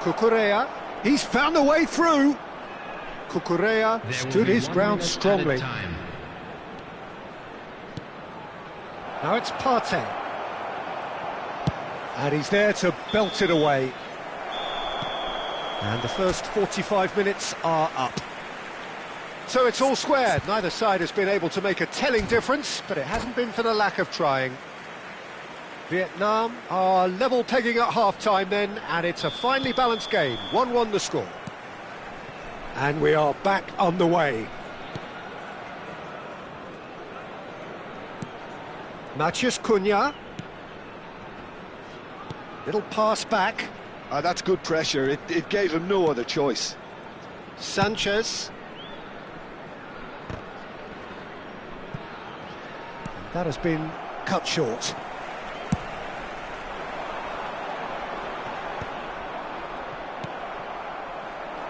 Cucurella. He's found a way through. Cucurella stood his ground strongly. Now it's Partey. And he's there to belt it away. And the first 45 minutes are up. So it's all squared. Neither side has been able to make a telling difference, but it hasn't been for the lack of trying. Vietnam are level pegging at half-time then, and it's a finely balanced game. 1-1 the score. And we are back on the way. Matheus Cunha. Little pass back. That's good pressure. It gave him no other choice. Sanchez. That has been cut short.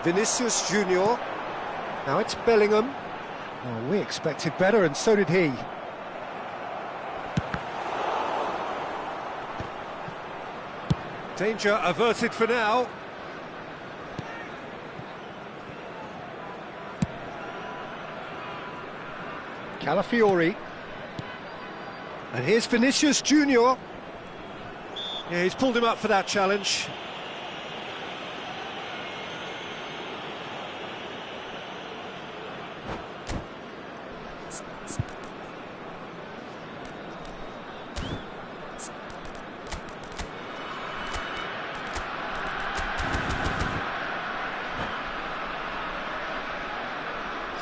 Vinicius Junior. Now it's Bellingham. Oh, we expected better, and so did he. Danger averted for now. Calafiori. And here's Vinicius Junior. Yeah, he's pulled him up for that challenge.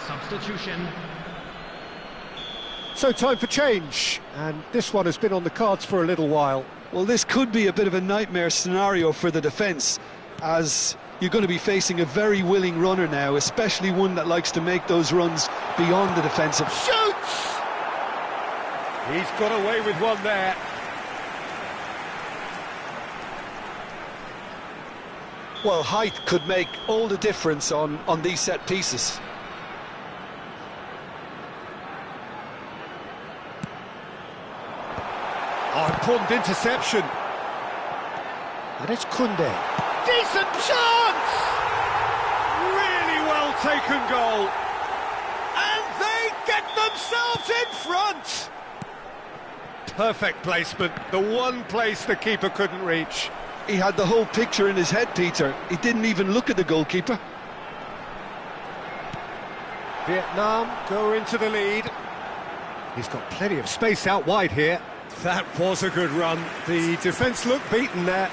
Substitution. So time for change, and this one has been on the cards for a little while. Well, this could be a bit of a nightmare scenario for the defence, as you're going to be facing a very willing runner now, especially one that likes to make those runs beyond the defensive. Shoots! He's got away with one there. Well, height could make all the difference on these set pieces. Oh, important interception. And it's Koundé. Decent chance! Really well taken goal. And they get themselves in front. Perfect placement, the one place the keeper couldn't reach. He had the whole picture in his head, Peter. He didn't even look at the goalkeeper. Vietnam go into the lead. He's got plenty of space out wide here. That was a good run. The defence looked beaten there.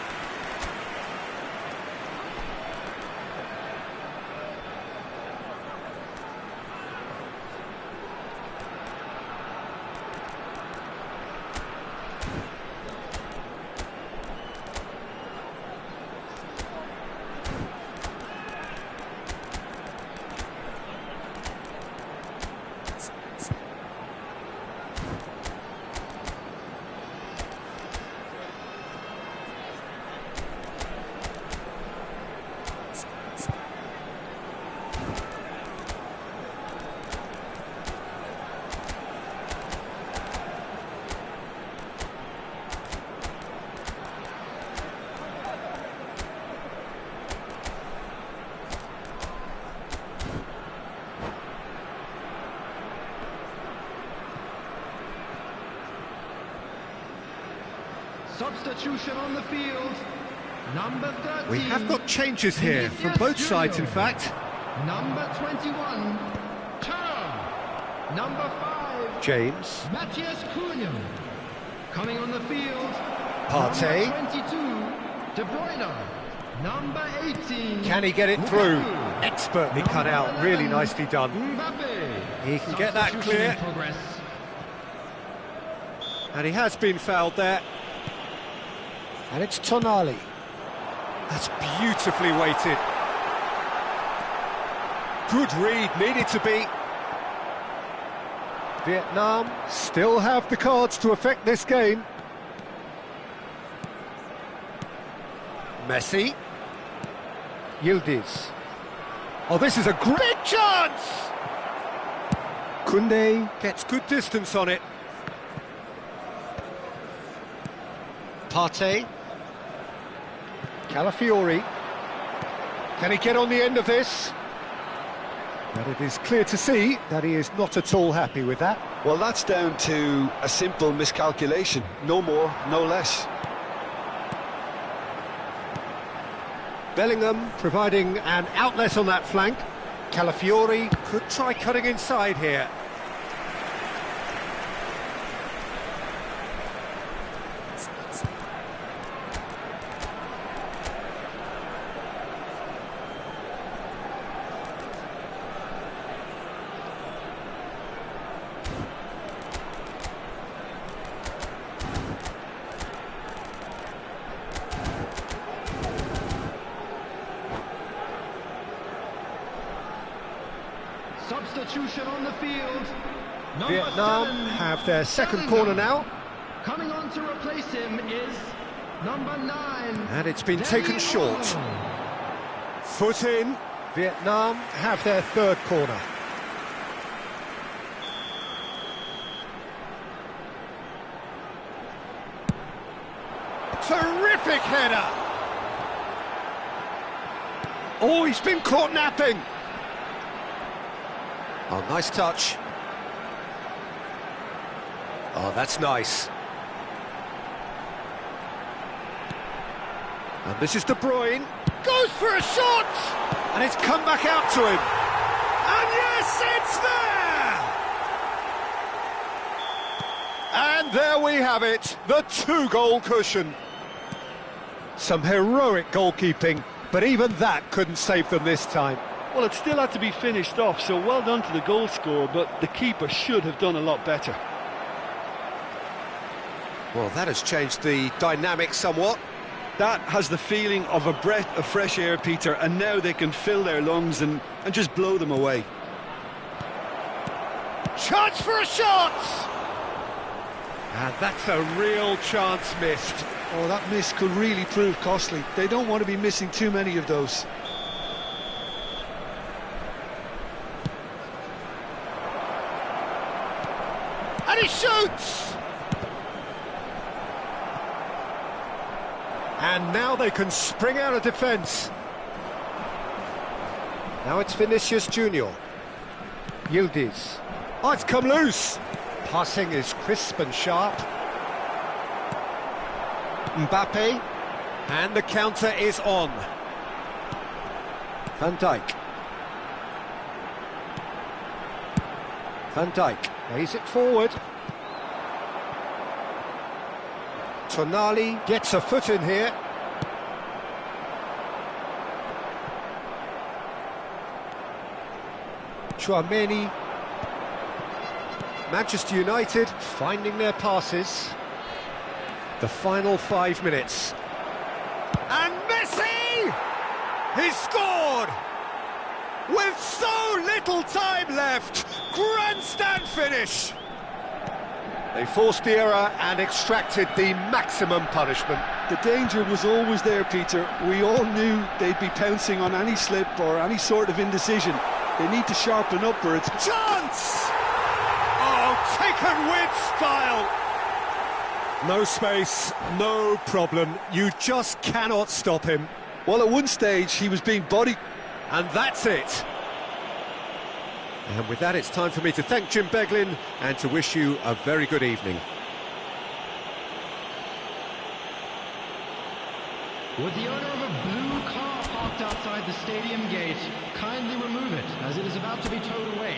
Substitution on the field. Number 13. We have got changes here from both sides, in fact. Number 21. Ter. Number 5. James. Matheus Cunha. Coming on the field. Partey. Number 22. De Bruyne. Number 18. Can he get it through? Expertly cut out, really nicely done. Mbappe. He can get that Substitution clear. in progress. And he has been fouled there. And it's Tonali. That's beautifully weighted. Good read, needed to be. Vietnam still have the cards to affect this game. Messi. Yildiz. Oh, this is a great chance! Koundé gets good distance on it. Partey. Calafiori. Can he get on the end of this? But it is clear to see that he is not at all happy with that. Well, that's down to a simple miscalculation. No more, no less. Bellingham providing an outlet on that flank. Calafiori could try cutting inside here. Substitution on the field. Number Vietnam 7, have their second Bellingham. corner now. Coming on to replace him is number 9. And it's been Danny taken short. Olmo. Foot in. Vietnam have their third corner. Terrific header! Oh, he's been caught napping! Oh, nice touch. Oh, that's nice. And this is De Bruyne. Goes for a shot! And it's come back out to him. And yes, it's there! And there we have it, the 2-goal cushion. Some heroic goalkeeping, but even that couldn't save them this time. Well, it still had to be finished off, so well done to the goal scorer, but the keeper should have done a lot better. Well, that has changed the dynamic somewhat. That has the feeling of a breath of fresh air, Peter, and now they can fill their lungs and just blow them away. Chance for a shot! And that's a real chance missed. Oh, that miss could really prove costly. They don't want to be missing too many of those. And he shoots! And now they can spring out of defence. Now it's Vinicius Junior. Yildiz. Oh, it's come loose. Passing is crisp and sharp. Mbappe. And the counter is on. Van Dijk. Van Dijk lays it forward. Tonali gets a foot in here. Tchouaméni. Manchester United finding their passes. The final 5 minutes. And Messi! He scored! With so little time left! Grandstand finish! They forced the error and extracted the maximum punishment. The danger was always there, Peter. We all knew they'd be pouncing on any slip or any sort of indecision. They need to sharpen up or it's... Chance! Oh, taken with style! No space, no problem. You just cannot stop him. Well, at one stage, he was being bodied... And that's it. And with that, it's time for me to thank Jim Beglin and to wish you a very good evening. Would the owner of a blue car parked outside the stadium gate kindly remove it, as it is about to be towed away?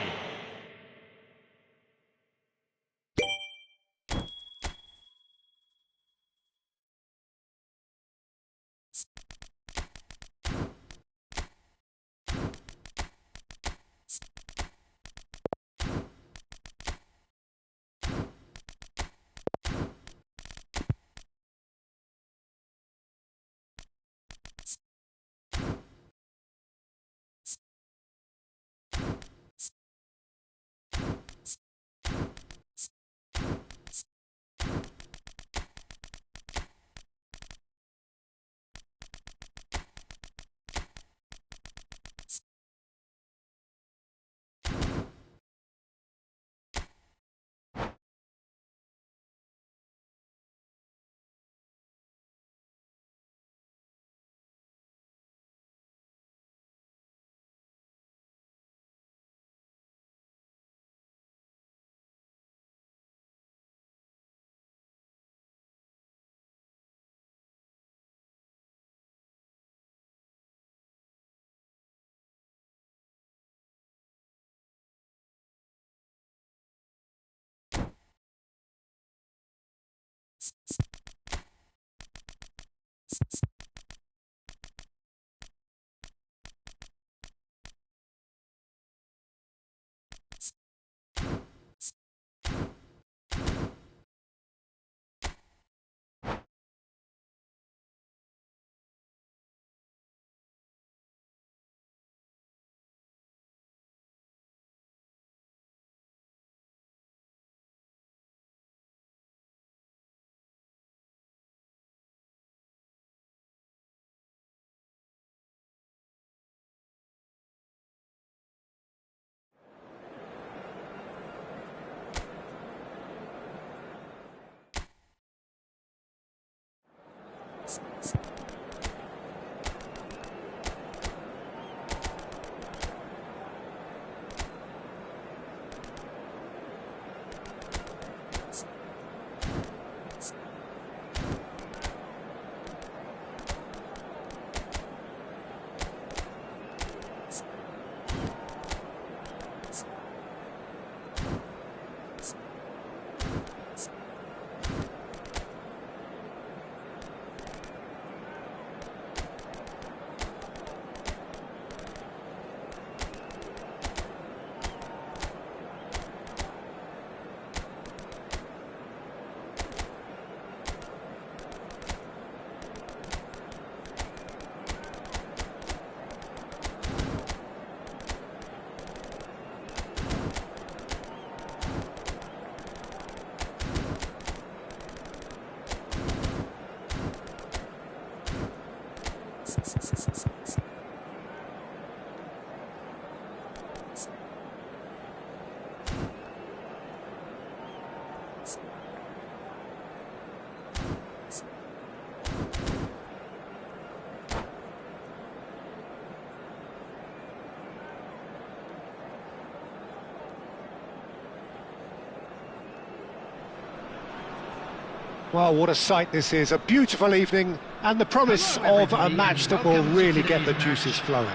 Well, what a sight this is. A beautiful evening and the promise of a match that will really get the juices flowing.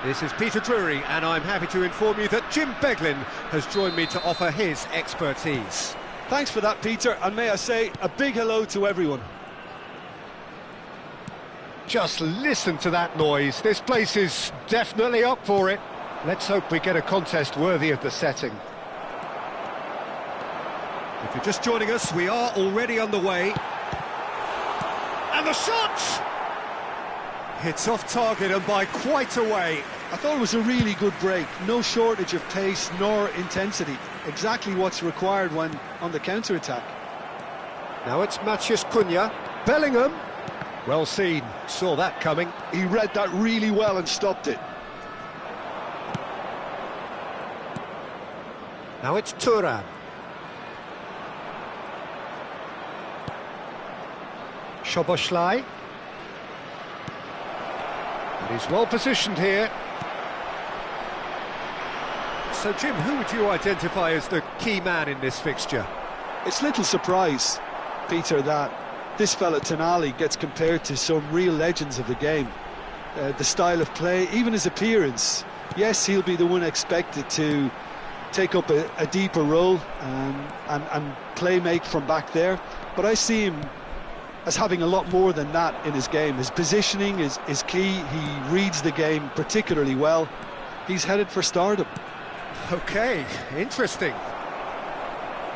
This is Peter Drury, and I'm happy to inform you that Jim Beglin has joined me to offer his expertise. Thanks for that, Peter, and may I say a big hello to everyone. Just listen to that noise. This place is definitely up for it. Let's hope we get a contest worthy of the setting. If you're just joining us, we are already underway. And the shot! Hits off target and by quite a way. I thought it was a really good break. No shortage of pace nor intensity. Exactly what's required when on the counter-attack. Now it's Matheus Cunha. Bellingham. Well seen. Saw that coming. He read that really well and stopped it. Now it's Thuram. Szoboszlai. And he's well positioned here. So, Jim, who would you identify as the key man in this fixture? It's little surprise, Peter, that this fella Tonali gets compared to some real legends of the game. The style of play, even his appearance. Yes, he'll be the one expected to take up a deeper role and play make from back there. But I see him as having a lot more than that in his game. His positioning is key. He reads the game particularly well. He's headed for stardom. Okay, interesting.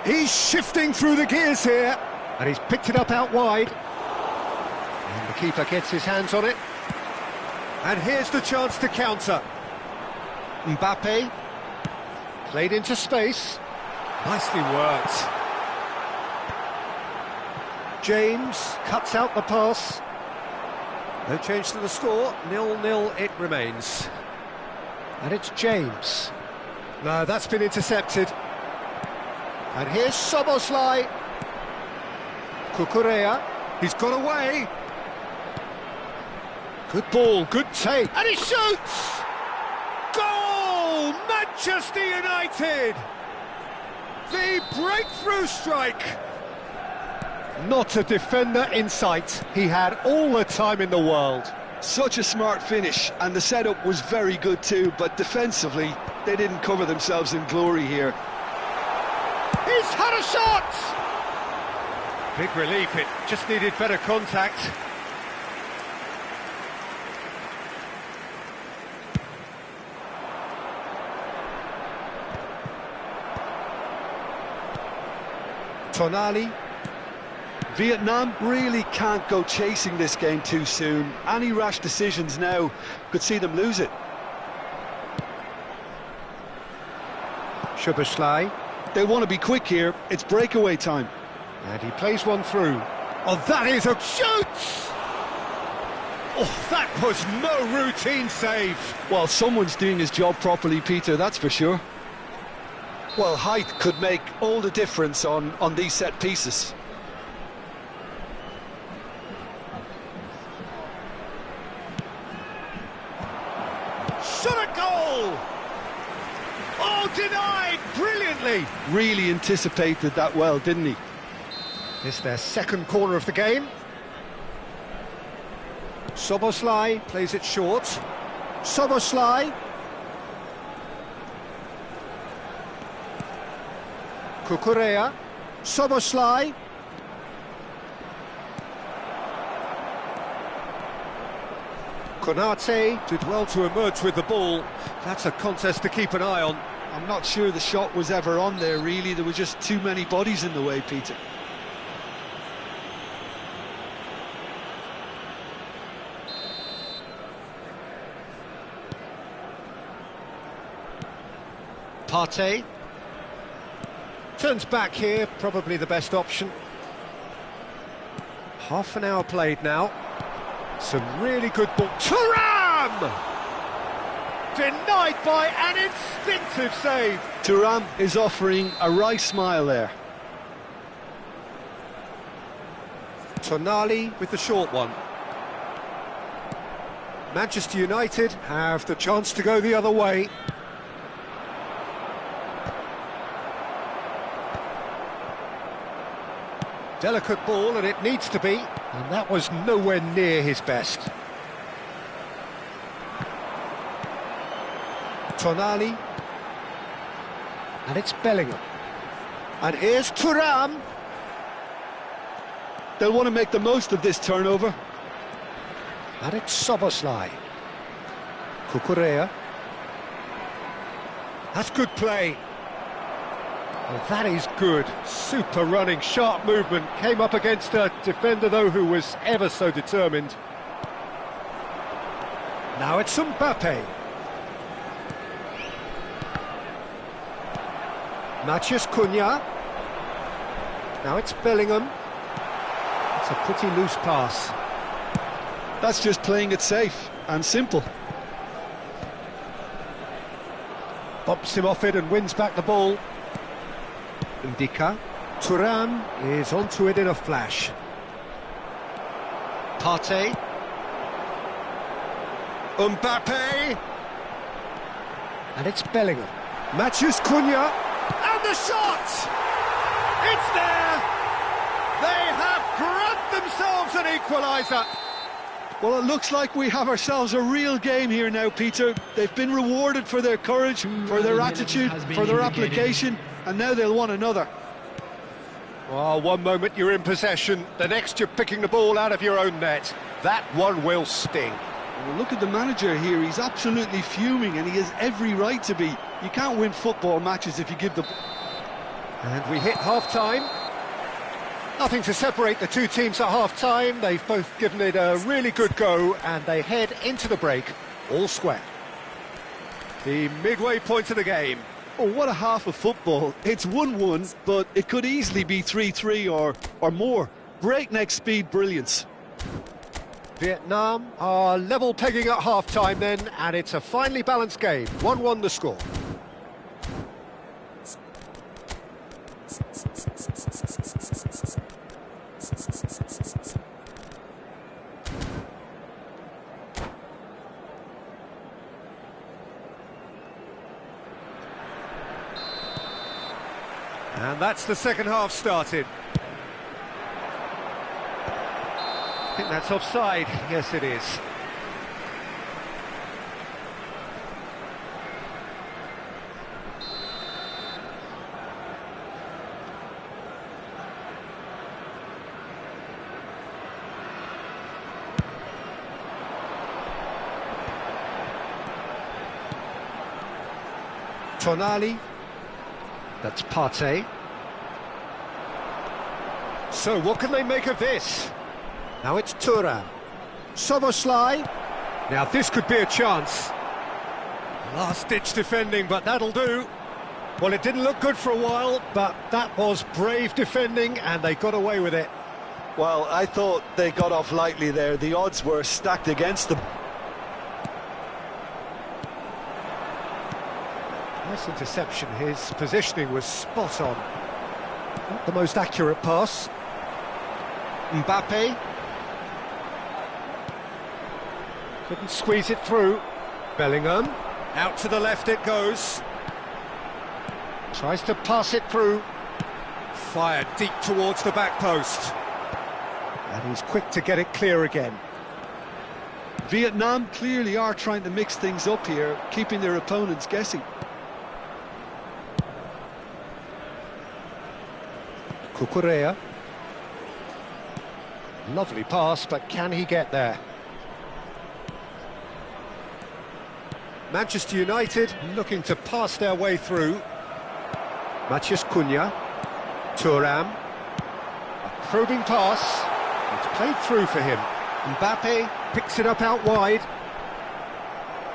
He's shifting through the gears here, and he's picked it up out wide. And the keeper gets his hands on it. And here's the chance to counter. Mbappe, played into space. Nicely worked. James cuts out the pass. No change to the score, 0-0 it remains. And it's James. No, that's been intercepted. And here's Szoboszlai. Cucurella, he's got away. Good ball, good take. And he shoots! Goal! Manchester United! The breakthrough strike! Not a defender in sight. He had all the time in the world. Such a smart finish, and the setup was very good too, but defensively, they didn't cover themselves in glory here. He's had a shot! Big relief, it just needed better contact. Tonali. Vietnam really can't go chasing this game too soon. Any rash decisions now could see them lose it. Szoboszlai. They want to be quick here. It's breakaway time. And he plays one through. Oh, that is a shoot! Oh, that was no routine save. Well, someone's doing his job properly, Peter, that's for sure. Well, height could make all the difference on these set pieces. Shot a goal! Oh, denied brilliantly! Really anticipated that well, didn't he? It's their second corner of the game. Szoboszlai plays it short. Szoboszlai. Cucurella. Szoboszlai. Konate did well to emerge with the ball. That's a contest to keep an eye on. I'm not sure the shot was ever on there, really. There were just too many bodies in the way, Peter. Partey. Turns back here, probably the best option. Half an hour played now. Some really good ball. Thuram! Denied by an instinctive save. Thuram is offering a wry smile there. Tonali with the short one. Manchester United have the chance to go the other way. Delicate ball, and it needs to be, and that was nowhere near his best. Tonali, and it's Bellingham, and here's Thuram. They'll want to make the most of this turnover. And it's Szoboszlai. Cucurella. That's good play. Well, that is good. Super running, sharp movement. Came up against a defender, though, who was ever so determined. Now it's Mbappe. Matheus Cunha. Now it's Bellingham. It's a pretty loose pass. That's just playing it safe and simple. Bumps him off it and wins back the ball. Ndicka. Thuram is onto it in a flash. Partey. Mbappe. And it's Bellingham. Matheus Cunha. And the shot! It's there! They have grabbed themselves an equaliser. Well, it looks like we have ourselves a real game here now, Peter. They've been rewarded for their courage, for their attitude, for their application, and now they'll want another. Well, one moment you're in possession, the next you're picking the ball out of your own net. That one will sting. Well, look at the manager here. He's absolutely fuming, and he has every right to be. You can't win football matches if you give the... And we hit half-time. Nothing to separate the two teams at half-time. They've both given it a really good go, and they head into the break all square. The midway point of the game. Oh, what a half of football. It's 1-1, but it could easily be 3-3 or more. Breakneck speed brilliance. Vietnam are level pegging at half-time then, and it's a finely balanced game. 1-1 the score. And that's the second half started. I think that's offside. Yes, it is. Tonali. That's Partey. So, what can they make of this? Now it's Thuram. Szoboszlai. Now this could be a chance. Last-ditch defending, but that'll do. Well, it didn't look good for a while, but that was brave defending, and they got away with it. Well, I thought they got off lightly there. The odds were stacked against them. Nice interception. His positioning was spot on. Not the most accurate pass. Mbappe. Couldn't squeeze it through. Bellingham. Out to the left it goes. Tries to pass it through. Fired deep towards the back post. And he's quick to get it clear again. Vietnam clearly are trying to mix things up here, keeping their opponents guessing. Cucurella. Lovely pass, but can he get there? Manchester United looking to pass their way through. Matheus Cunha. Thuram. A probing pass. It's played through for him. Mbappe picks it up out wide.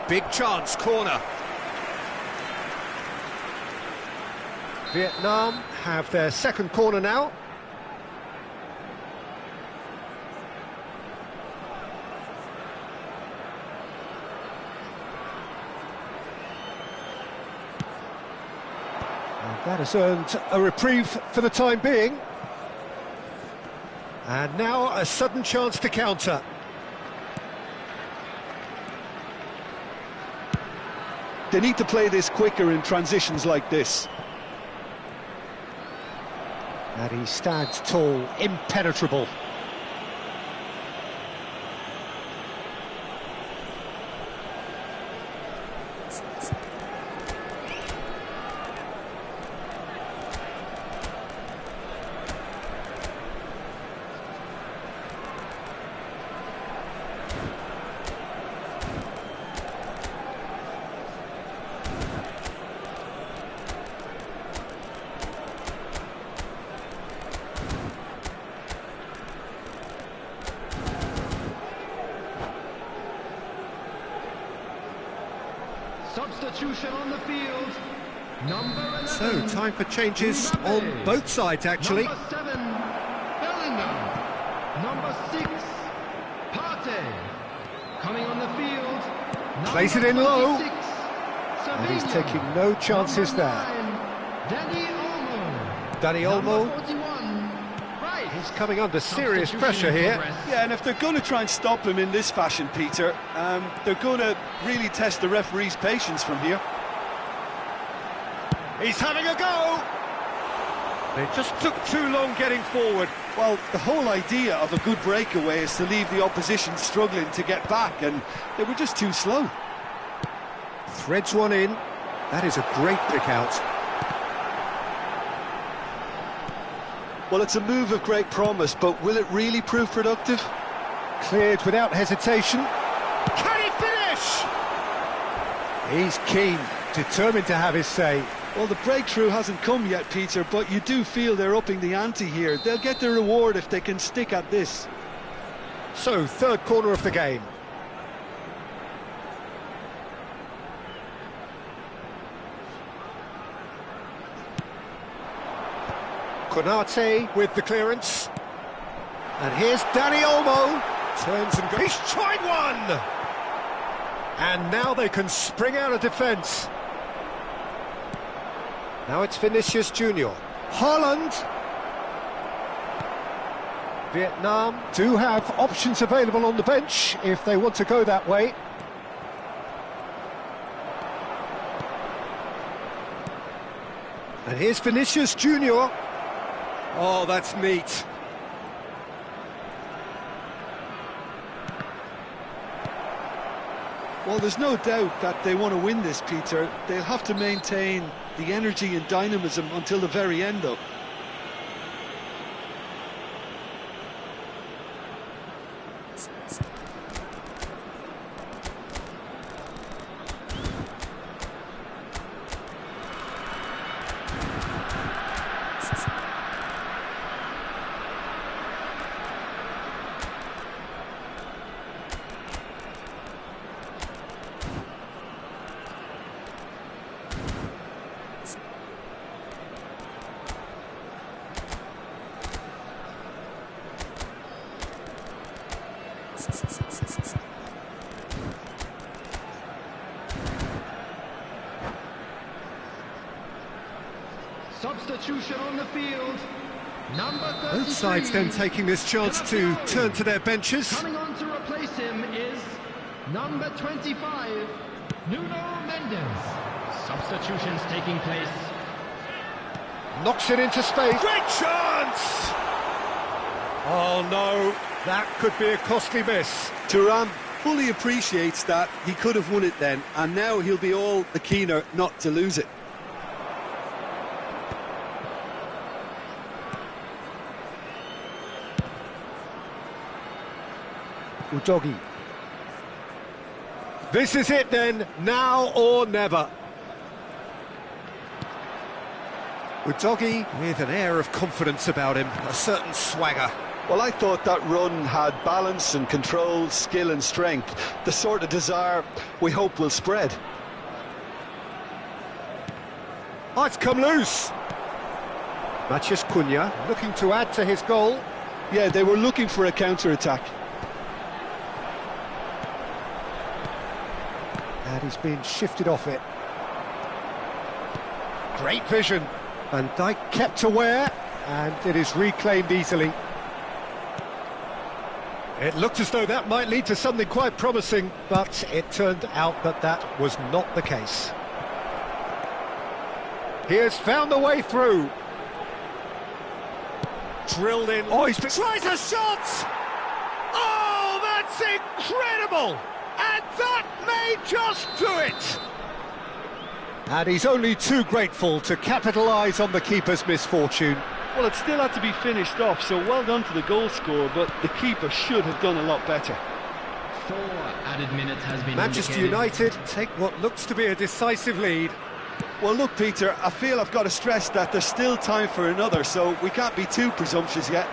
Big chance, corner. Vietnam have their second corner now. And that has earned a reprieve for the time being. And now a sudden chance to counter. They need to play this quicker in transitions like this. And he stands tall, impenetrable. Substitution on the field. Number 11. So, time for changes on both sides, actually. Number 7, Bellingham. Number 6, Partey. Coming on the field. Plays it in low. 26, And he's Sevilla. taking no chances Number there. 9, Dani Olmo. Dani Olmo, Number 41, Rice. he's coming under serious Substitution pressure in here. progress. Yeah, and if they're going to try and stop him in this fashion, Peter, they're going to really test the referee's patience from here. He's having a go! They just took too long getting forward. Well, the whole idea of a good breakaway is to leave the opposition struggling to get back, and they were just too slow. Threads one in. That is a great pick out. Well, it's a move of great promise, but will it really prove productive? Cleared without hesitation. Can he finish? He's keen, determined to have his say. Well, the breakthrough hasn't come yet, Peter, but you do feel they're upping the ante here. They'll get their reward if they can stick at this. So, third corner of the game. Konate with the clearance. And here's Dani Olmo. Turns and goes. He's tried one! And now they can spring out of defence. Now it's Vinicius Junior. Haaland. Vietnam do have options available on the bench if they want to go that way. And here's Vinicius Junior. Oh, that's neat. Well, there's no doubt that they want to win this, Peter. They'll have to maintain the energy and dynamism until the very end, though. Substitution on the field. Number 33. Both sides then taking this chance to turn to their benches. Coming on to replace him is number 25, Nuno Mendes. Substitutions taking place. Knocks it into space. Great chance! Oh no, that could be a costly miss. Thuram fully appreciates that he could have won it then, and now he'll be all the keener not to lose it. Udogie. This is it then, now or never. Udogie with an air of confidence about him, a certain swagger. Well, I thought that run had balance and control, skill and strength, the sort of desire we hope will spread. Oh, it's come loose. Matheus Cunha looking to add to his goal. Yeah, they were looking for a counter-attack. And he's been shifted off it. Great vision. Van Dijk kept aware, and it is reclaimed easily. It looked as though that might lead to something quite promising, but it turned out that that was not the case. He has found the way through. Drilled in. Oh, he's tries a shot! Oh, that's incredible! And that may just do it! And he's only too grateful to capitalise on the keeper's misfortune. Well, it still had to be finished off, so well done to the goal scorer, but the keeper should have done a lot better. 4 added minutes has been Manchester United take what looks to be a decisive lead. Well, look, Peter, I feel I've got to stress that there's still time for another, so we can't be too presumptuous yet.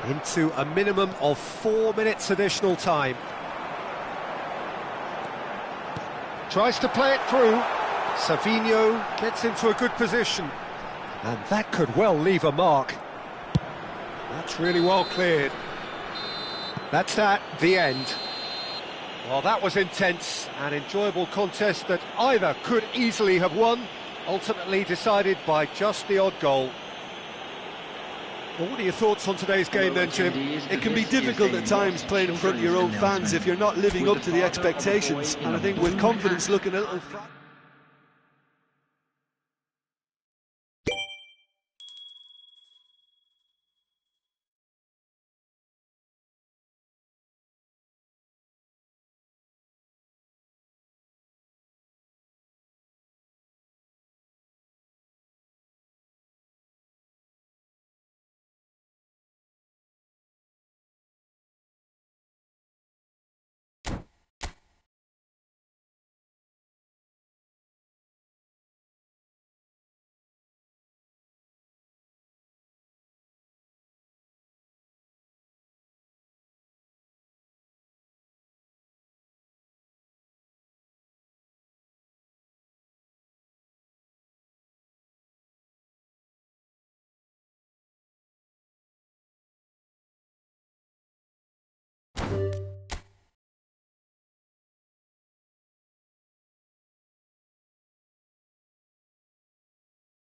Into a minimum of 4 minutes additional time. Tries to play it through. Savinho gets into a good position. And that could well leave a mark. That's really well cleared. That's the end. Well, that was intense, an enjoyable contest that either could easily have won, ultimately decided by just the odd goal. Well, what are your thoughts on today's game then, Jim? It can be difficult at times playing in front of your own fans if you're not living up to the expectations, and I think with confidence looking a little flat.